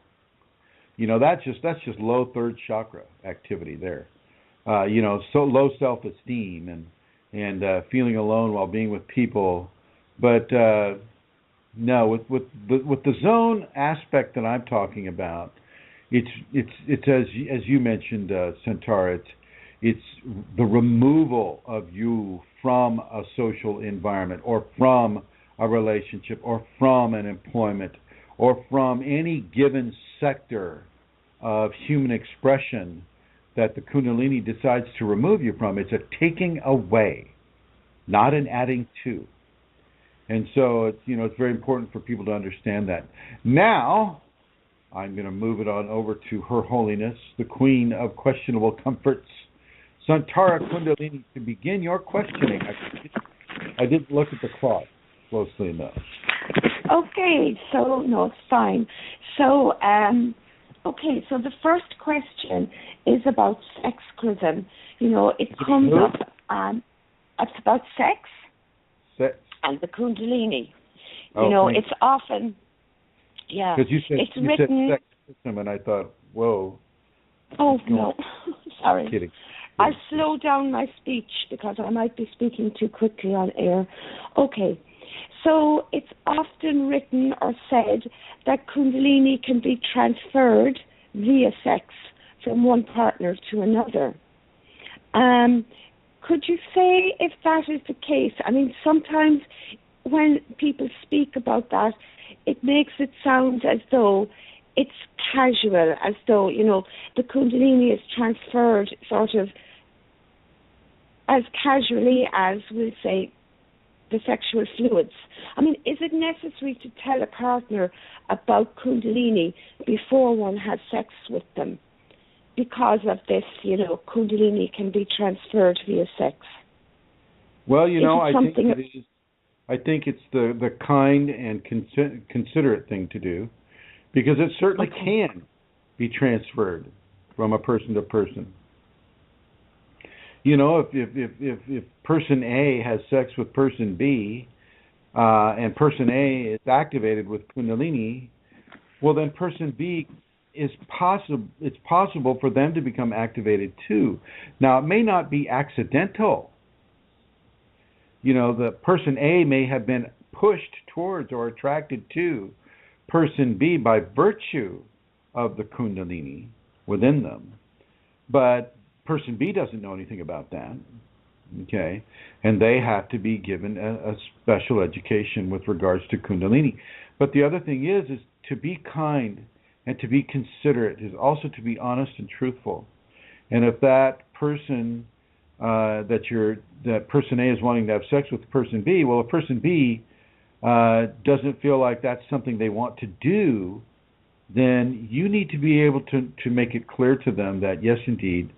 That's just low third chakra activity there. So low self-esteem and feeling alone while being with people. But no, with the zone aspect that I'm talking about, it's as you mentioned, Santara, it's the removal of you from a social environment, or from a relationship, or from an employment, or from any given sector of human expression that the Kundalini decides to remove you from. It's a taking away, not an adding to. And so it's very important for people to understand that. Now, I'm going to move it on over to Her Holiness, the Queen of Questionable Comforts, Santara Kundalini, to begin your questioning. I didn't look at the clock closely enough. Okay, so no, it's fine. So, so the first question is about sexism. It comes up. It's about sex and the Kundalini. It's often, because you said sexism, and I thought, whoa. Oh no, sorry. I'm kidding. I'll slow down my speech because I might be speaking too quickly on air. Okay, so it's often written or said that Kundalini can be transferred via sex from one partner to another. Could you say if that is the case? I mean, sometimes when people speak about that, it makes it sound as though it's casual, as though, the Kundalini is transferred sort of as casually as, we'll say, the sexual fluids. I mean, is it necessary to tell a partner about Kundalini before one has sex with them? Because of this, Kundalini can be transferred via sex. Well, I think it's the kind and considerate thing to do, because it certainly can be transferred from a person to person. If person A has sex with person B, and person A is activated with Kundalini, well, then person B it's possible for them to become activated too. Now, it may not be accidental. The person A may have been pushed towards or attracted to person B by virtue of the Kundalini within them. But person B doesn't know anything about that. Okay? And they have to be given a special education with regards to Kundalini. But the other thing is to be kind and to be considerate, is also to be honest and truthful. And if that person that person A is wanting to have sex with person B, well, if person B doesn't feel like that's something they want to do, then you need to be able to make it clear to them that, yes, indeed,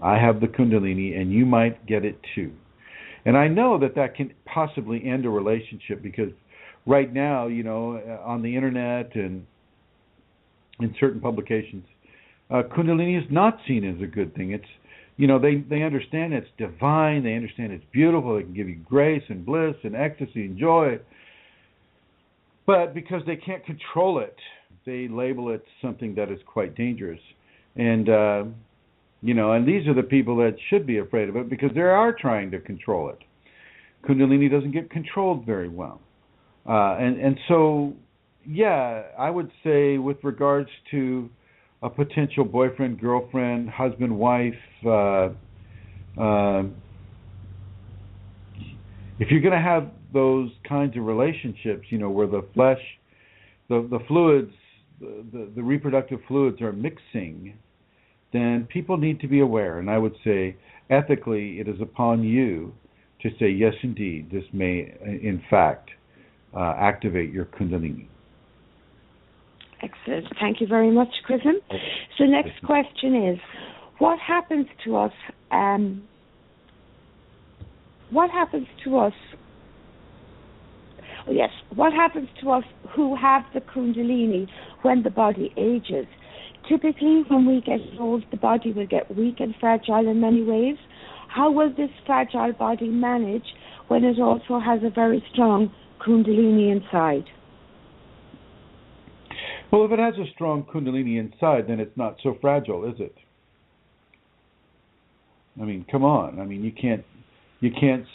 I have the Kundalini and you might get it too. And I know that can possibly end a relationship, because right now, on the internet and in certain publications, Kundalini is not seen as a good thing. It's, they understand it's divine, they understand it's beautiful, it can give you grace and bliss and ecstasy and joy. But because they can't control it, they label it something that is quite dangerous. And, and these are the people that should be afraid of it, because they are trying to control it. Kundalini doesn't get controlled very well. And so, yeah, I would say with regards to a potential boyfriend, girlfriend, husband, wife, if you're going to have those kinds of relationships, where the flesh, the fluids, the reproductive fluids are mixing, then people need to be aware. And I would say, ethically, it is upon you to say, yes, indeed, this may, in fact, activate your Kundalini. Excellent. Thank you very much, Chrism. So next question is, what happens to us what happens to us who have the Kundalini when the body ages? Typically, when we get old, the body will get weak and fragile in many ways. How will this fragile body manage when it also has a very strong Kundalini inside? Well, if it has a strong Kundalini inside, then it's not so fragile, is it? I mean, come on. I mean, you can't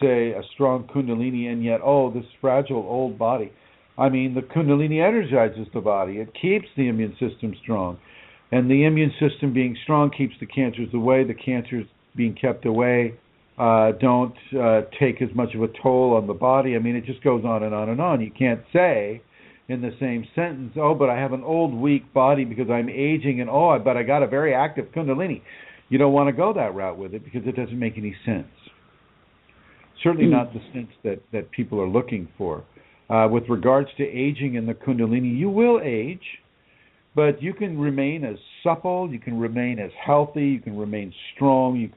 say a strong Kundalini and yet, this fragile old body. I mean, the Kundalini energizes the body. It keeps the immune system strong. And the immune system being strong keeps the cancers away. The cancers being kept away don't take as much of a toll on the body. I mean, it just goes on and on and on. You can't say in the same sentence, but I have an old, weak body because I'm aging, and but I got a very active Kundalini. You don't want to go that route with it, because it doesn't make any sense. Certainly not the sense that people are looking for. With regards to aging in the Kundalini, you will age, but you can remain as supple, you can remain as healthy, you can remain strong, you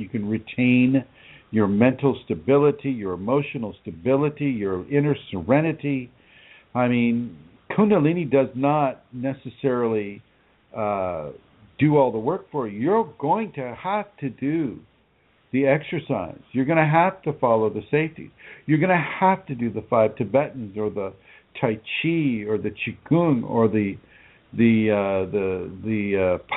can retain your mental stability, your emotional stability, your inner serenity. I mean, Kundalini does not necessarily do all the work for you. You're going to have to do the exercise. You're going to have to follow the safety. You're going to have to do the 5 Tibetans or the Tai Chi or the Qigong or the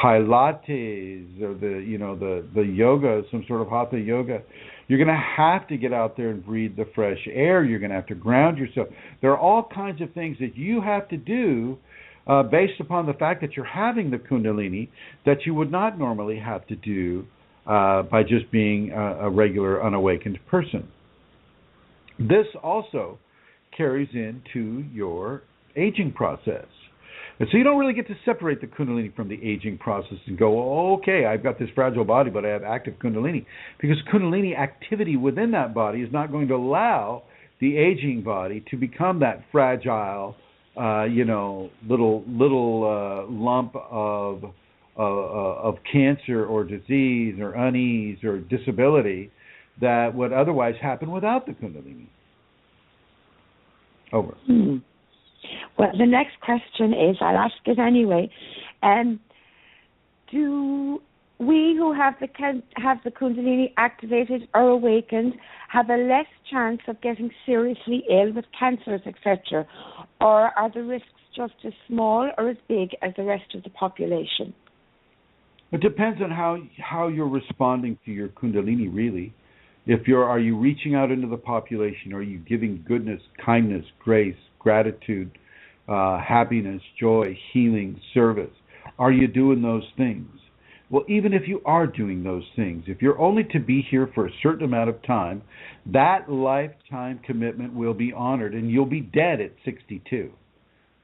Pilates or the yoga, some sort of hatha yoga. You're going to have to get out there and breathe the fresh air. You're going to have to ground yourself. There are all kinds of things that you have to do based upon the fact that you're having the Kundalini that you would not normally have to do by just being a regular unawakened person. This also carries into your aging process. And so you don't really get to separate the Kundalini from the aging process and go, oh, okay, I've got this fragile body, but I have active Kundalini. Because Kundalini activity within that body is not going to allow the aging body to become that fragile, little lump of cancer or disease or unease or disability that would otherwise happen without the Kundalini. Over. Well, the next question is, I'll ask it anyway. Do we who have the Kundalini activated or awakened have a less chance of getting seriously ill with cancers, etc., or are the risks just as small or as big as the rest of the population? It depends on how you're responding to your Kundalini, really. Are you reaching out into the population? Are you giving goodness, kindness, grace, gratitude, happiness, joy, healing, service? Are you doing those things? Well, even if you are doing those things, if you're only to be here for a certain amount of time, that lifetime commitment will be honored, and you'll be dead at 62,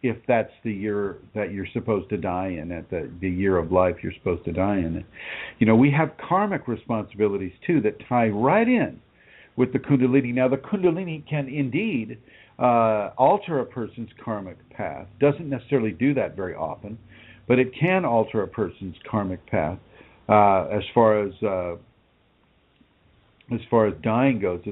if that's the year that you're supposed to die in, at the year of life you're supposed to die in. We have karmic responsibilities, too, that tie right in with the Kundalini. Now, the Kundalini can indeed alter a person's karmic path. Doesn't necessarily do that very often, but it can alter a person's karmic path as far as dying goes.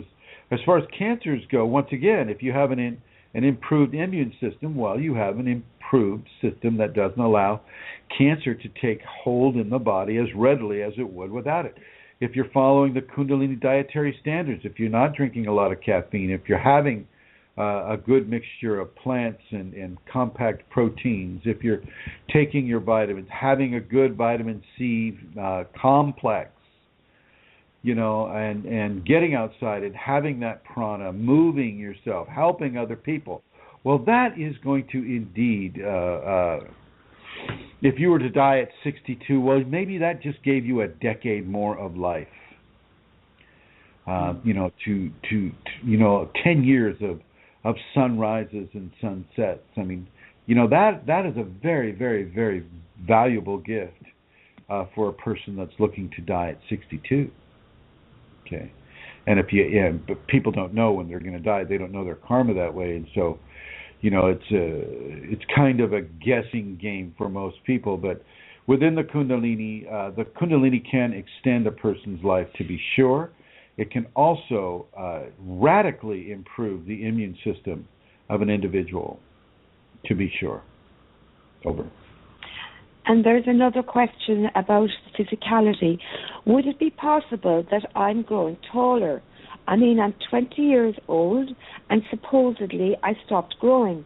As far as cancers go, once again, if you have an improved immune system, well, you have an improved system that doesn't allow cancer to take hold in the body as readily as it would without it. If you're following the Kundalini dietary standards, if you're not drinking a lot of caffeine, if you're having a good mixture of plants and compact proteins, if you're taking your vitamins, having a good vitamin C complex, and getting outside and having that prana, moving yourself, helping other people, well, that is going to indeed, if you were to die at 62, well, maybe that just gave you a decade more of life. 10 years of sunrises and sunsets. I mean, that is a very, very, very valuable gift for a person that's looking to die at 62. Okay, and but people don't know when they're going to die. They don't know their karma that way, and so, it's kind of a guessing game for most people. But within the Kundalini can extend a person's life, to be sure. It can also radically improve the immune system of an individual, to be sure. Over. And there's another question about physicality. Would it be possible that I'm growing taller? I mean, I'm 20 years old and supposedly I stopped growing.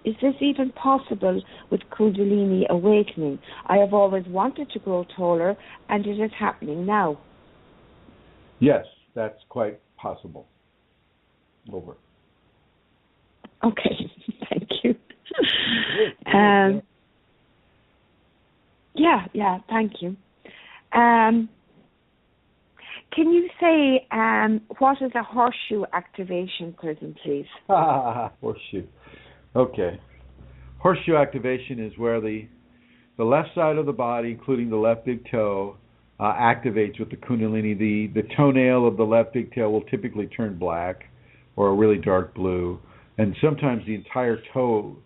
Is this even possible with Kundalini awakening? I have always wanted to grow taller and it is happening now. Yes, that's quite possible. Over. Okay, thank you. Yeah, thank you. Can you say what is a horseshoe activation prism, please? Horseshoe. Okay. Horseshoe activation is where the left side of the body, including the left big toe, activates with the Kundalini. The toenail of the left big toe will typically turn black or a really dark blue, and sometimes the entire toe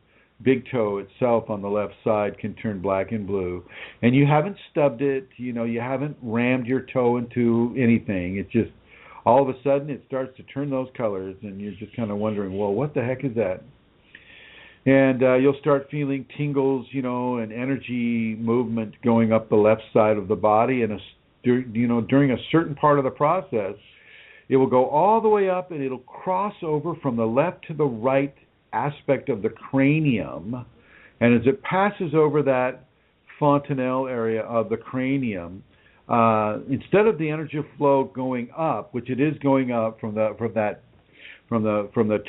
big toe itself on the left side can turn black and blue, and you haven't stubbed it, you haven't rammed your toe into anything. It's just all of a sudden it starts to turn those colors, and you're just kind of wondering, well, what the heck is that? And you'll start feeling tingles, and energy movement going up the left side of the body, and during a certain part of the process, it will go all the way up, and it'll cross over from the left to the right aspect of the cranium, and as it passes over that fontanelle area of the cranium, instead of the energy flow going up, which it is going up from the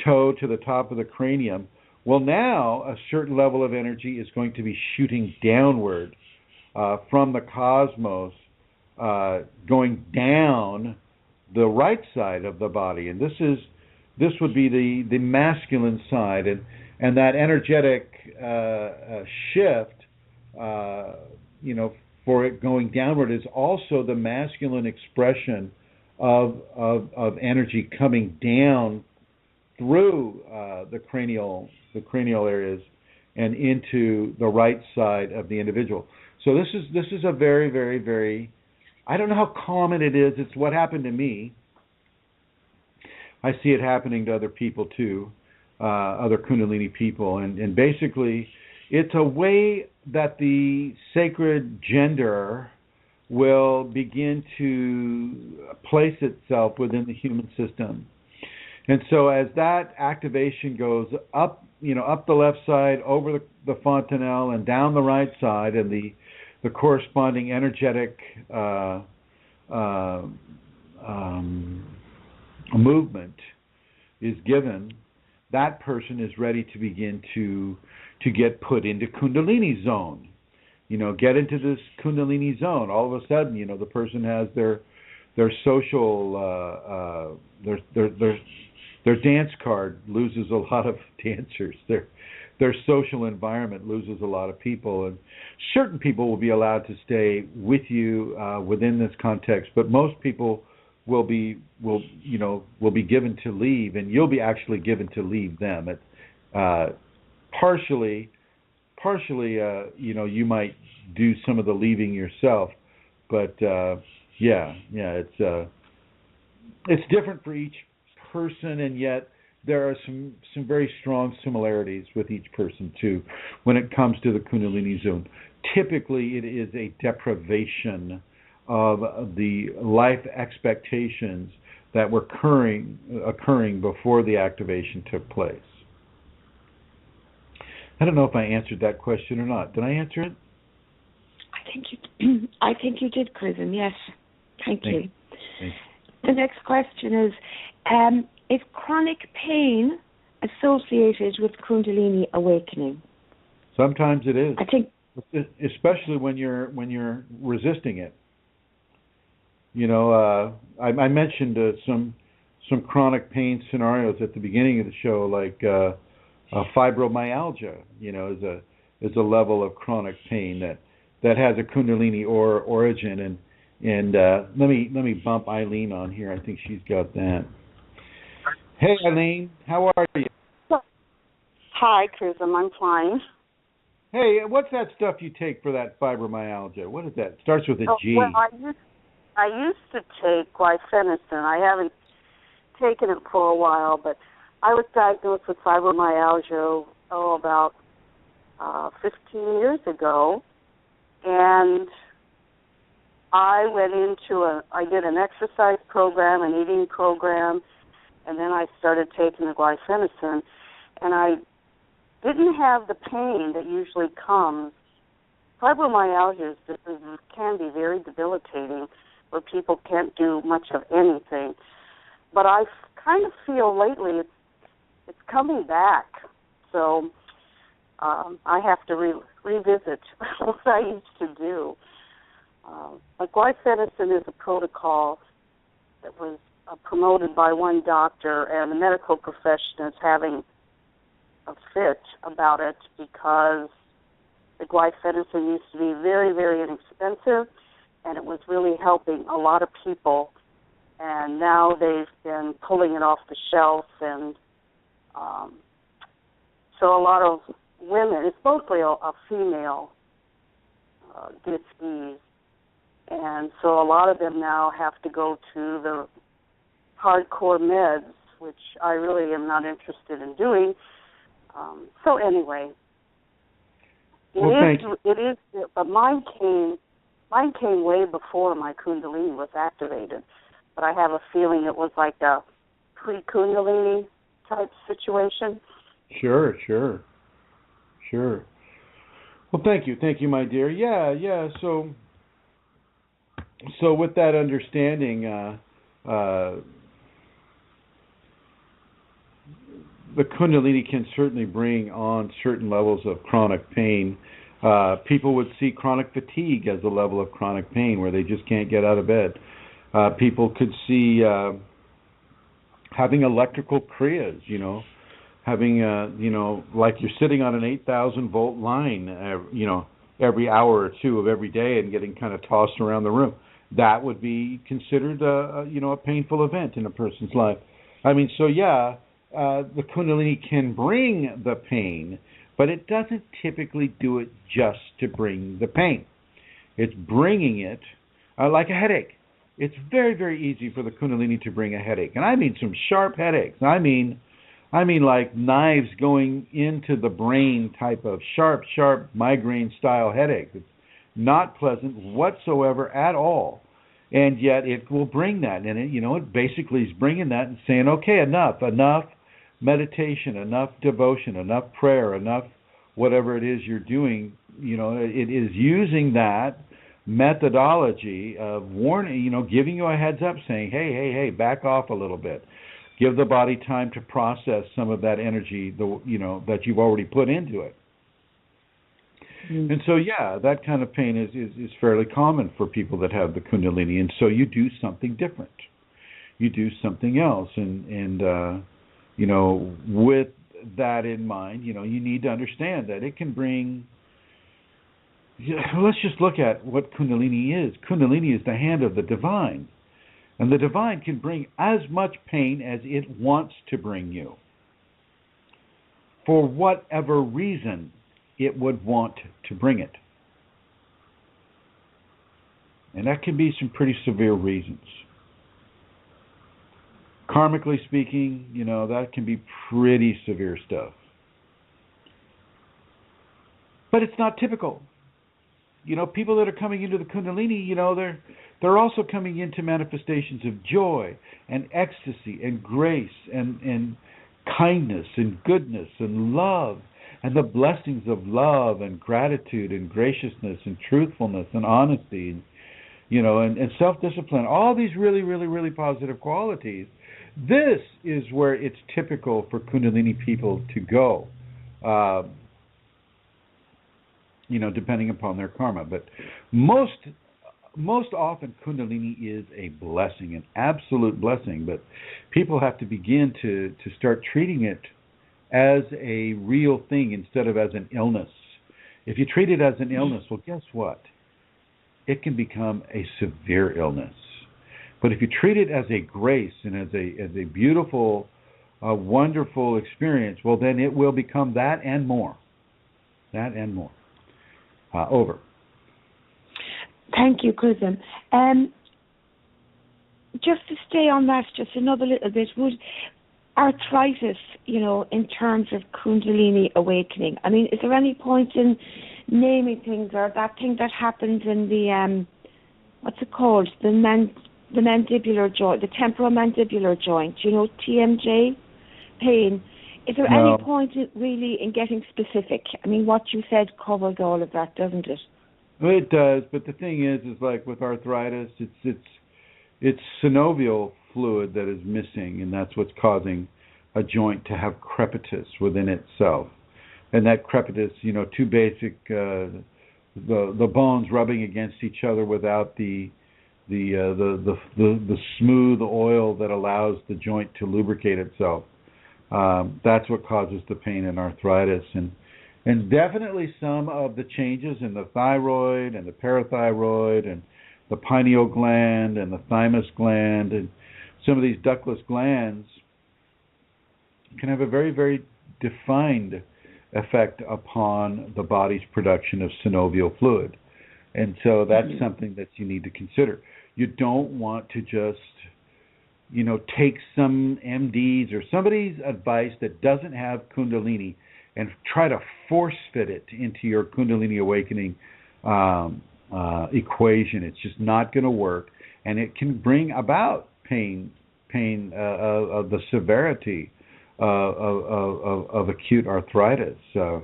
toe to the top of the cranium, well, now a certain level of energy is going to be shooting downward from the cosmos, going down the right side of the body, and this would be the masculine side, and that energetic shift, for it going downward is also the masculine expression of energy coming down through the cranial areas and into the right side of the individual. So this is a very, very, very, I don't know how common it is. It's what happened to me. I see it happening to other people too, other Kundalini people, and basically it's a way that the sacred gender will begin to place itself within the human system. And so as that activation goes up, up the left side, over the fontanelle, and down the right side, and the corresponding energetic movement is given, that person is ready to begin to get put into Kundalini zone. Get into this Kundalini zone. All of a sudden, the person has their social their dance card loses a lot of dancers. Their social environment loses a lot of people, and certain people will be allowed to stay with you within this context, but most people will be given to leave, and you'll be actually given to leave them. Partially, you might do some of the leaving yourself, but it's different for each person, and yet there are some very strong similarities with each person too when it comes to the Kundalini zone. Typically, it is a deprivation of the life expectations that were occurring before the activation took place. I don't know if I answered that question or not. Did I answer it? I think you did, Chrism. Yes. Thank you. Thanks. The next question is chronic pain associated with Kundalini awakening? Sometimes it is. I think, especially when you're resisting it. I mentioned some chronic pain scenarios at the beginning of the show, like fibromyalgia. Is a level of chronic pain that has a Kundalini origin, and let me bump Eileen on here. I think she's got that. Hey Eileen, how are you? Hi, Chrism. I'm fine. Hey, what's that stuff you take for that fibromyalgia? What is that? It starts with a G. Well, I used to take glyphenicin. I haven't taken it for a while, but I was diagnosed with fibromyalgia about 15 years ago, and I did an exercise program, an eating program, and then I started taking the glyphenicin, and I didn't have the pain that usually comes. Fibromyalgia can be very debilitating, where people can't do much of anything. But I kind of feel lately it's coming back, so I have to revisit what I used to do. Glyphenicin is a protocol that was promoted by one doctor, and the medical profession is having a fit about it because the glyphenicin used to be very, very inexpensive, and it was really helping a lot of people. And now they've been pulling it off the shelf, and so a lot women. It's mostly a female disease, and so a lot of them now have to go to the hardcore meds, which I really am not interested in doing. So anyway, it is, but mine came way before my Kundalini was activated. But I have a feeling it was like a pre-Kundalini type situation. Sure. Well, thank you, my dear. Yeah. So with that understanding, the Kundalini can certainly bring on certain levels of chronic pain. People would see chronic fatigue as a level of chronic pain where they just can't get out of bed. People could see having electrical kriyas, having, like you're sitting on an 8,000 volt line, every hour or two of every day and getting kind of tossed around the room. That would be considered a painful event in a person's life. The Kundalini can bring the pain, but it doesn't typically do it just to bring the pain. It's bringing it like a headache. It's very, very easy for the Kundalini to bring a headache. And I mean some sharp headaches. I mean like knives going into the brain type of sharp migraine-style headache. It's not pleasant whatsoever at all. And yet it will bring that. And it basically is bringing that and saying, okay, enough meditation, enough devotion, enough prayer, enough whatever it is you're doing. It is using that methodology of warning, giving you a heads up, saying, hey, back off a little bit. Give the body time to process some of that energy, that you've already put into it. Mm-hmm. And so, that kind of pain is fairly common for people that have the Kundalini. And so you do something different. You do something else. And with that in mind, you need to understand that it can bring... Let's just look at what Kundalini is. Kundalini is the hand of the divine. And the divine can bring as much pain as it wants to bring you, for whatever reason it would want to bring it. And that can be some pretty severe reasons. Karmically speaking, that can be pretty severe stuff. But it's not typical. People that are coming into the Kundalini, they're also coming into manifestations of joy and ecstasy and grace and kindness and goodness and love and the blessings of love and gratitude and graciousness and truthfulness and honesty and self-discipline. All these really, really, really positive qualities. This is where it's typical for Kundalini people to go. Depending upon their karma. But most often Kundalini is a blessing, an absolute blessing. But people have to begin to start treating it as a real thing instead of as an illness. If you treat it as an illness, well, guess what? It can become a severe illness. But if you treat it as a grace and as a beautiful, wonderful experience, well, then it will become that and more. That and more. Over. Thank you, Kuzim. Just to stay on that just another little bit, would arthritis, in terms of Kundalini awakening, is there any point in naming things, or that thing that happens in the, what's it called, the mandibular joint, the temporomandibular joint, TMJ pain? Is there any point really in getting specific? What you said covers all of that, doesn't it? Well, it does, but the thing is like with arthritis, it's synovial fluid that is missing, and that's what's causing a joint to have crepitus within itself. And that crepitus, too basic, the bones rubbing against each other without the smooth oil that allows the joint to lubricate itself. That's what causes the pain in arthritis, and definitely some of the changes in the thyroid and the parathyroid and the pineal gland and the thymus gland and some of these ductless glands can have a very, very defined effect upon the body's production of synovial fluid. And so that's something that you need to consider. You don't want to just, take some MD's or somebody's advice that doesn't have Kundalini and try to force fit it into your Kundalini awakening equation. It's just not going to work, and it can bring about pain of the severity of acute arthritis. You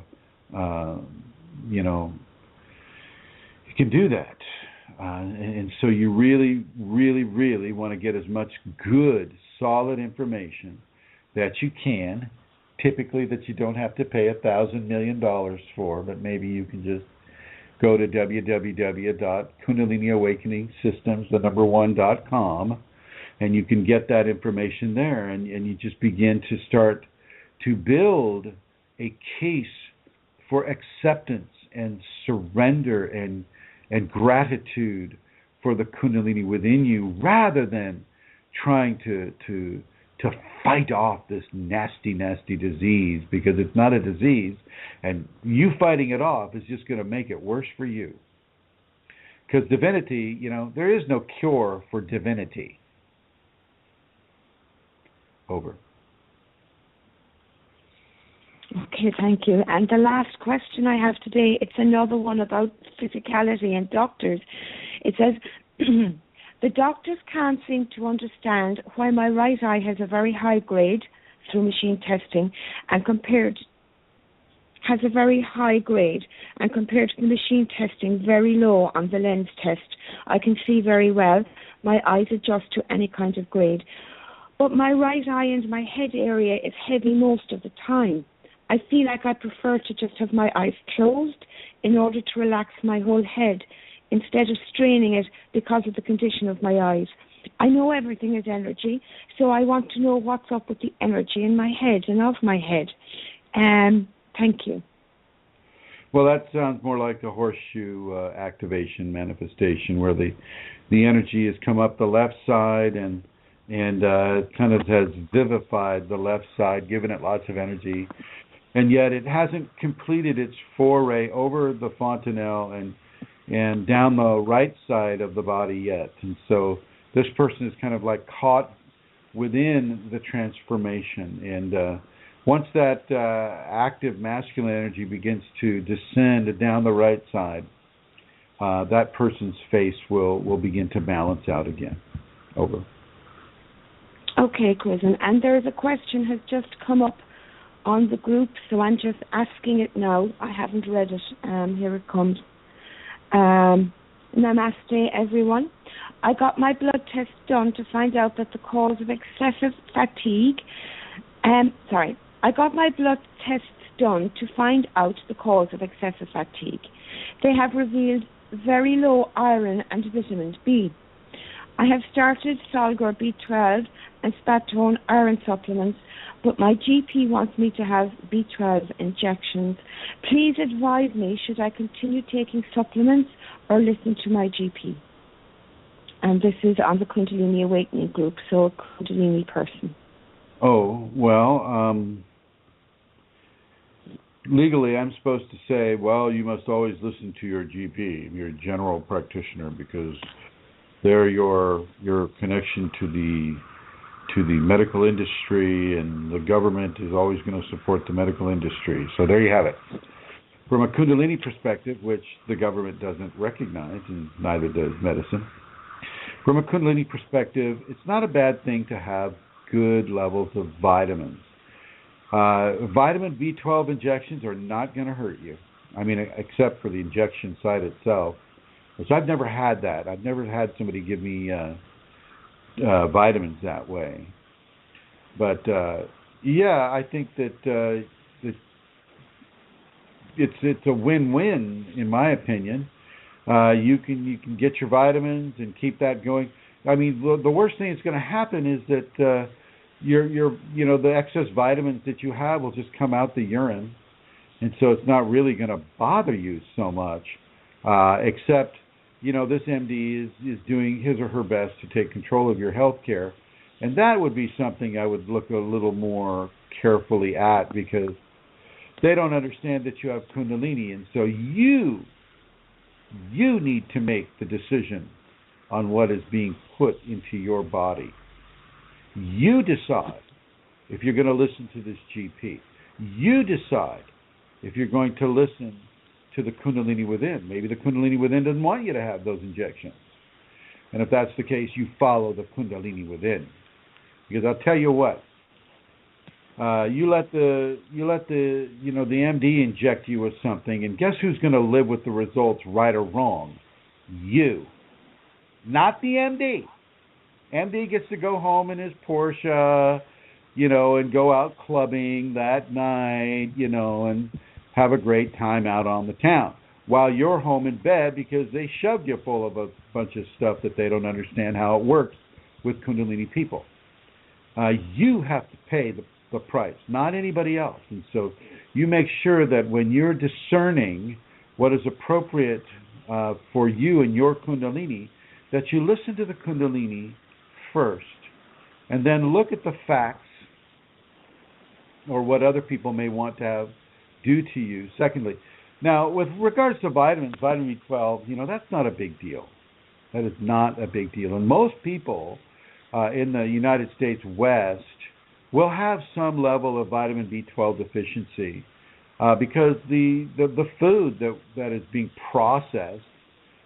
can do that. And so you really, really, really want to get as much good, solid information that you can, typically that you don't have to pay $1,000 million for, but maybe you can just go to www.kundaliniawakeningsystems1.com, and you can get that information there, and you just begin to start to build a case for acceptance and surrender and gratitude for the Kundalini within you, rather than trying to fight off this nasty, nasty disease, because it's not a disease, and you fighting it off is just going to make it worse for you. Because divinity, there is no cure for divinity. Over. Okay, thank you. And the last question I have today, it's another one about physicality and doctors. It says, the doctors can't seem to understand why my right eye has a very high grade through machine testing has a very high grade, and compared to the machine testing, very low on the lens test. I can see very well. My eyes adjust to any kind of grade. But my right eye and my head area is heavy most of the time. I feel like I prefer to just have my eyes closed in order to relax my whole head instead of straining it because of the condition of my eyes. I know everything is energy, so I want to know what's up with the energy in my head and of my head. Thank you. Well, that sounds more like the horseshoe activation manifestation, where the energy has come up the left side and kind of has vivified the left side, given it lots of energy. And yet it hasn't completed its foray over the fontanelle and down the right side of the body yet. And so this person is kind of like caught within the transformation. And once that active masculine energy begins to descend down the right side, that person's face will begin to balance out again. Over. Okay, Chris. And there is a question has just come up on the group, so I'm just asking it now. I haven't read it. Here it comes. Namaste, everyone. I got my blood test done to find out that the cause of excessive fatigue. I got my blood tests done to find out the cause of excessive fatigue. They have revealed very low iron and vitamin B. I have started Solgar B12 and Spatone iron supplements, but my GP wants me to have B12 injections. Please advise me, should I continue taking supplements or listen to my GP? And this is on the Kundalini Awakening group, so a Kundalini person. Oh, well, legally I'm supposed to say, well, you must always listen to your GP, your general practitioner, because they're your connection to the medical industry, and the government is always going to support the medical industry. So there you have it. From a Kundalini perspective, which the government doesn't recognize, and neither does medicine, from a Kundalini perspective, it's not a bad thing to have good levels of vitamins. Vitamin B12 injections are not going to hurt you. I mean, except for the injection site itself, which I've never had that. I've never had somebody give me vitamins that way. But I think that it's a win-win in my opinion. You can get your vitamins and keep that going. I mean, the worst thing that's going to happen is that the excess vitamins that you have will just come out the urine, and so it's not really going to bother you so much, except this MD is doing his or her best to take control of your health care. And that would be something I would look a little more carefully at, because They don't understand that you have Kundalini, and so you need to make the decision on what is being put into your body. You decide if you're going to listen to this GP. You decide if you're going to listen to the Kundalini within. Maybe the Kundalini within doesn't want you to have those injections. And if that's the case, you follow the Kundalini within. Because I'll tell you what, you let the MD inject you with something, and guess who's going to live with the results, right or wrong? You, not the MD. MD gets to go home in his Porsche, and go out clubbing that night, and have a great time out on the town, while you're home in bed because they shoved you full of a bunch of stuff that they don't understand how it works with Kundalini people. You have to pay the price, not anybody else. And so you make sure that when you're discerning what is appropriate for you and your Kundalini, that you listen to the Kundalini first, and then look at the facts or what other people may want to do to you. Secondly, now with regards to vitamins, vitamin B12, that's not a big deal. That is not a big deal. And most people in the United States West will have some level of vitamin B12 deficiency because the food that is being processed,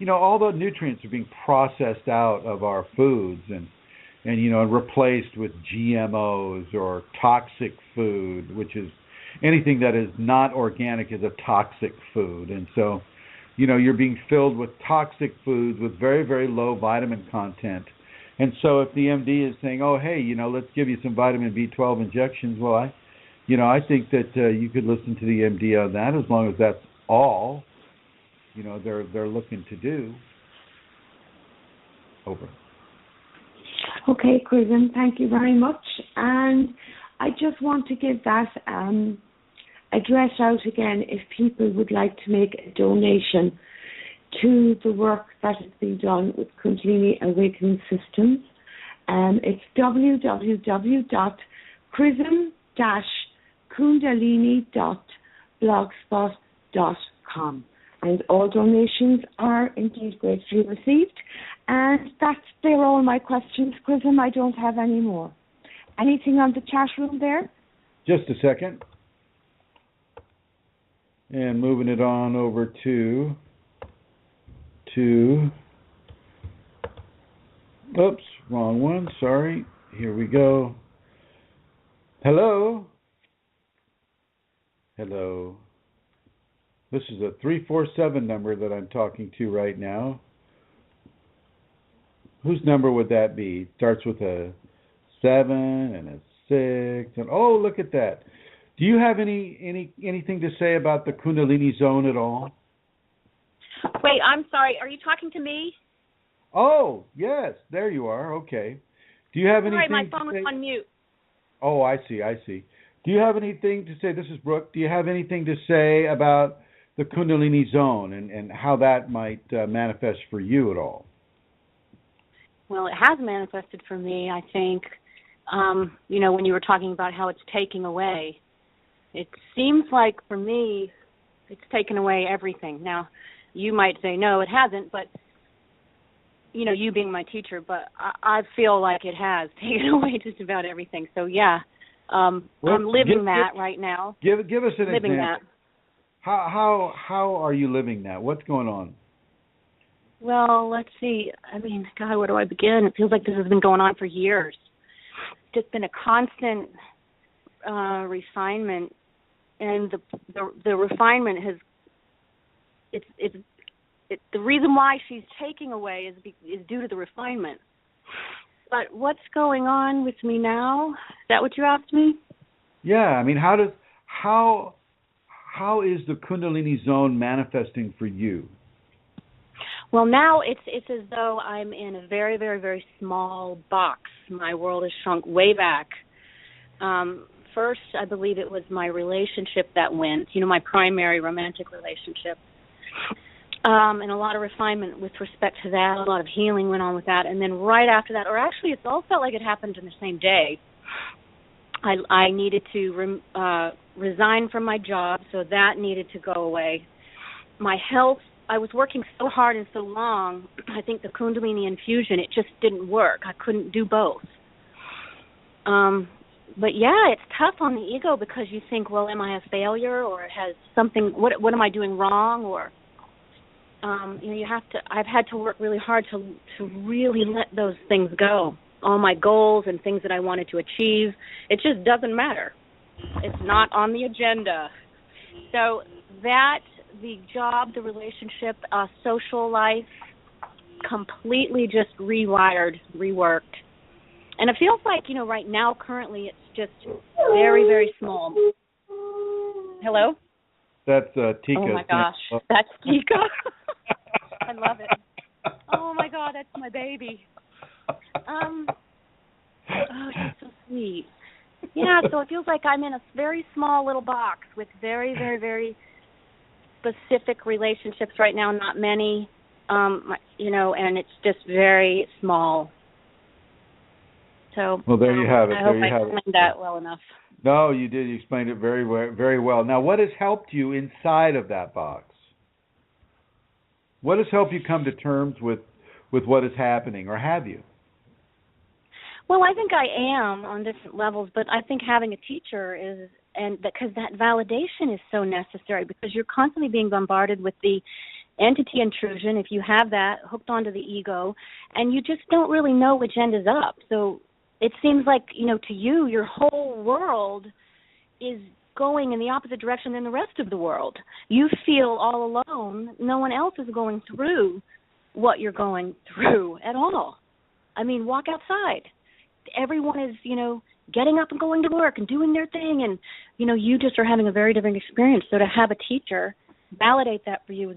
all the nutrients are being processed out of our foods and replaced with GMOs or toxic food, which is anything that is not organic is a toxic food. And so, you're being filled with toxic foods with very, very low vitamin content. And so if the MD is saying, oh, hey, let's give you some vitamin B12 injections, well, I think that you could listen to the MD on that as long as that's all, they're looking to do. Over. Okay, Chrism, thank you very much. And I just want to give that address out again if people would like to make a donation to the work that is being done with Kundalini Awakening Systems. It's www.chrism-kundalini.blogspot.com. And all donations are indeed gratefully received. And they're all my questions, Chrism. I don't have any more. Anything on the chat room there? Just a second. And moving it on over to oops, wrong one, sorry. Here we go. Hello. This is a 347 number that I'm talking to right now. Whose number would that be? It starts with a 7 and a 6. And oh, look at that. Do you have anything to say about the Kundalini zone at all? Wait, I'm sorry. Are you talking to me? Oh, yes. There you are. Okay. Do you have anything? Sorry, my phone was on mute. Oh, I see. Do you have anything to say? This is Brooke. Do you have anything to say about the Kundalini zone and how that might manifest for you at all? Well, it has manifested for me, I think. When you were talking about how it's taking away, it seems like for me, it's taken away everything. Now, you might say, no, it hasn't, but, you being my teacher, but I feel like it has taken away just about everything. So, yeah, I'm living that right now. Give us an living example. That. How are you living that? What's going on? Well, let's see. God, where do I begin? It feels like this has been going on for years. It's just been a constant refinement, and the refinement has. It's the reason why she's taking away is due to the refinement. But what's going on with me now? Is that what you asked me? Yeah, how is the Kundalini zone manifesting for you? Well, now it's as though I'm in a very, very, very small box. My world has shrunk way back. First, I believe it was my relationship that went, my primary romantic relationship. And a lot of refinement with respect to that, a lot of healing went on with that. And then right after that, or actually it's all felt like it happened in the same day, I needed to resign from my job, so that needed to go away. My health, I was working so hard and so long, I think the Kundalini infusion, it just didn't work. I couldn't do both. But yeah, it's tough on the ego because you think, well, am I a failure, or has something, what am I doing wrong, or I've had to work really hard to really let those things go. All my goals and things that I wanted to achieve, it just doesn't matter. It's not on the agenda. So that, the job, the relationship, social life, completely just reworked. And it feels like, right now, currently, it's just very, very small. Hello? That's Tika. Oh, my gosh. That's Tika. I love it. Oh, my God, that's my baby. Oh, she's so sweet. Yeah, so it feels like I'm in a very small little box with very, very, very specific relationships right now, not many, and it's just very small. So, well, there you have it. I hope I explained that well enough. No, you did. You explained it very, very well. Now, what has helped you inside of that box? What has helped you come to terms with what is happening, or have you? Well, I think I am on different levels, but I think having a teacher is, and because that validation is so necessary, because you're constantly being bombarded with the entity intrusion, if you have that hooked onto the ego, and you just don't really know which end is up. So it seems like, to you, your whole world is going in the opposite direction than the rest of the world. You feel all alone. No one else is going through what you're going through at all. I mean, walk outside. Everyone is, getting up and going to work and doing their thing, and, you just are having a very different experience. So to have a teacher validate that for you,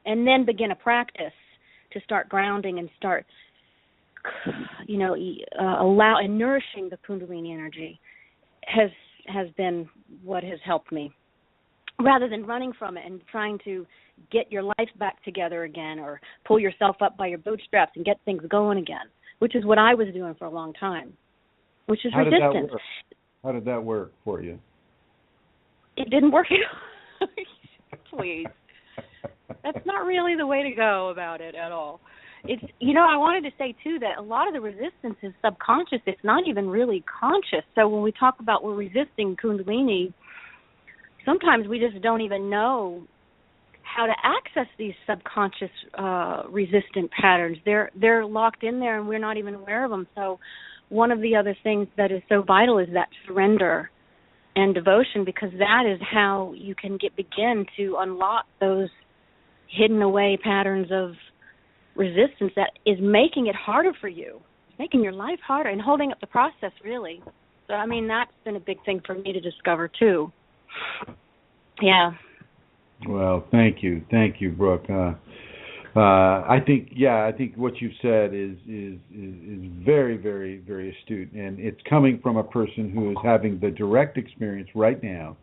and then begin a practice to start grounding and start, allow and nourishing the Kundalini energy has been what has helped me, rather than running from it and trying to get your life back together again, or pull yourself up by your bootstraps and get things going again, which is what I was doing for a long time, which is resistance. How did that work for you? It didn't work. Please. That's not really the way to go about it at all. It's, I wanted to say, too, that a lot of the resistance is subconscious. It's not even really conscious. So when we talk about we're resisting Kundalini, sometimes we just don't even know how to access these subconscious resistant patterns. They're locked in there, and we're not even aware of them. So one of the other things that is so vital is that surrender and devotion, because that is how you can begin to unlock those hidden away patterns of resistance that is making it harder for you, making your life harder and holding up the process, really. So, that's been a big thing for me to discover, too. Yeah. Well, thank you, Brooke. I think what you've said is very, very, very astute, and it's coming from a person who is having the direct experience right now,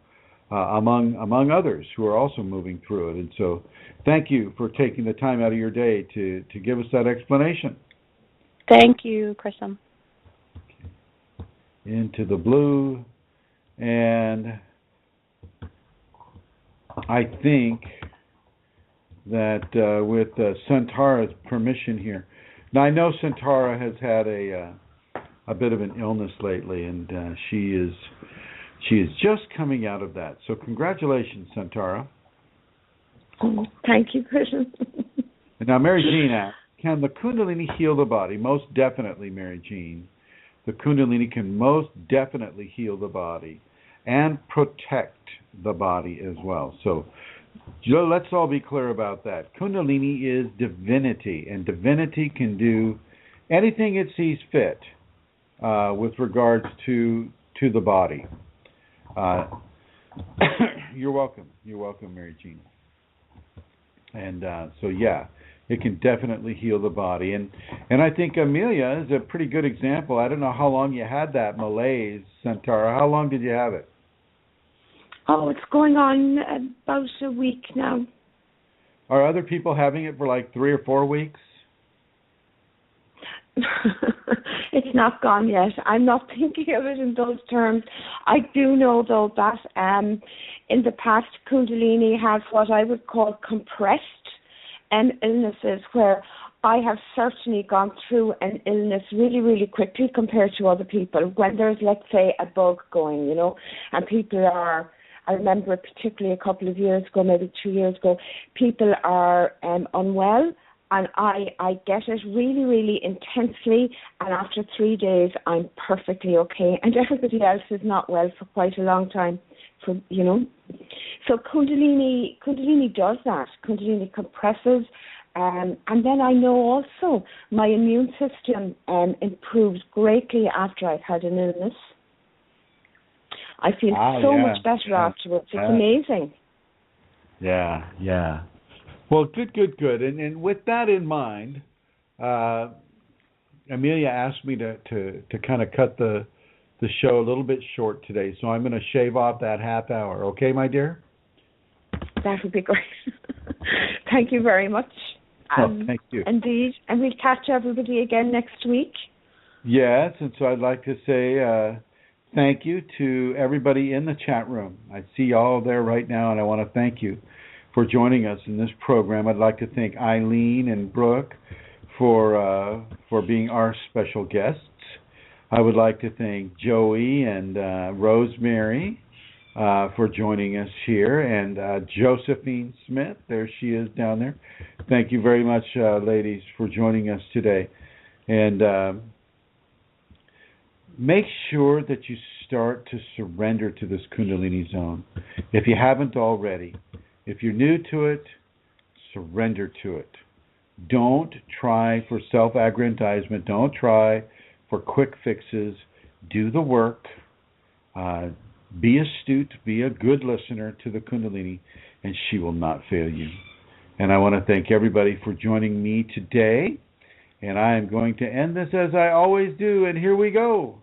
among others who are also moving through it. And so, thank you for taking the time out of your day to give us that explanation. Thank you, Chrisam. Into the blue, and I think that with Santara's permission here. Now, I know Santara has had a bit of an illness lately, and she is just coming out of that. So congratulations, Santara. Oh, thank you, Christian. And now, Mary Jean asks, can the Kundalini heal the body? Most definitely, Mary Jean. The Kundalini can most definitely heal the body and protect the body as well. So let's all be clear about that. Kundalini is divinity, and divinity can do anything it sees fit with regards to the body. You're welcome. You're welcome, Mary Jean. And it can definitely heal the body. And I think Amelia is a pretty good example. I don't know how long you had that malaise, Santara. How long did you have it? Oh, it's going on about a week now. Are other people having it for like 3 or 4 weeks? It's not gone yet. I'm not thinking of it in those terms. I do know, though, that in the past, Kundalini has what I would call compressed illnesses, where I have certainly gone through an illness really, really quickly compared to other people. When there's, let's say, a bug going, and people are, I remember particularly a couple of years ago, maybe 2 years ago, people are unwell, and I get it really, really intensely, and after 3 days, I'm perfectly okay, and everybody else is not well for quite a long time, So Kundalini does that. Kundalini compresses, and then I know also my immune system improves greatly after I've had an illness. I feel much better afterwards. It's amazing. Yeah. Well, good. And with that in mind, Amelia asked me to kind of cut the show a little bit short today, so I'm going to shave off that half hour. Okay, my dear? That would be great. Thank you very much. Thank you. Indeed. And we'll catch everybody again next week. Yes, and so I'd like to say thank you to everybody in the chat room. I see you all there right now, and I want to thank you for joining us in this program. I'd like to thank Eileen and Brooke for being our special guests. I would like to thank Joey and Rosemary for joining us here, and Josephine Smith, there she is down there. Thank you very much, ladies, for joining us today. And make sure that you start to surrender to this Kundalini zone. If you haven't already, if you're new to it, surrender to it. Don't try for self-aggrandizement. Don't try for quick fixes. Do the work. Be astute. Be a good listener to the Kundalini, and she will not fail you. And I want to thank everybody for joining me today. And I am going to end this as I always do. And here we go.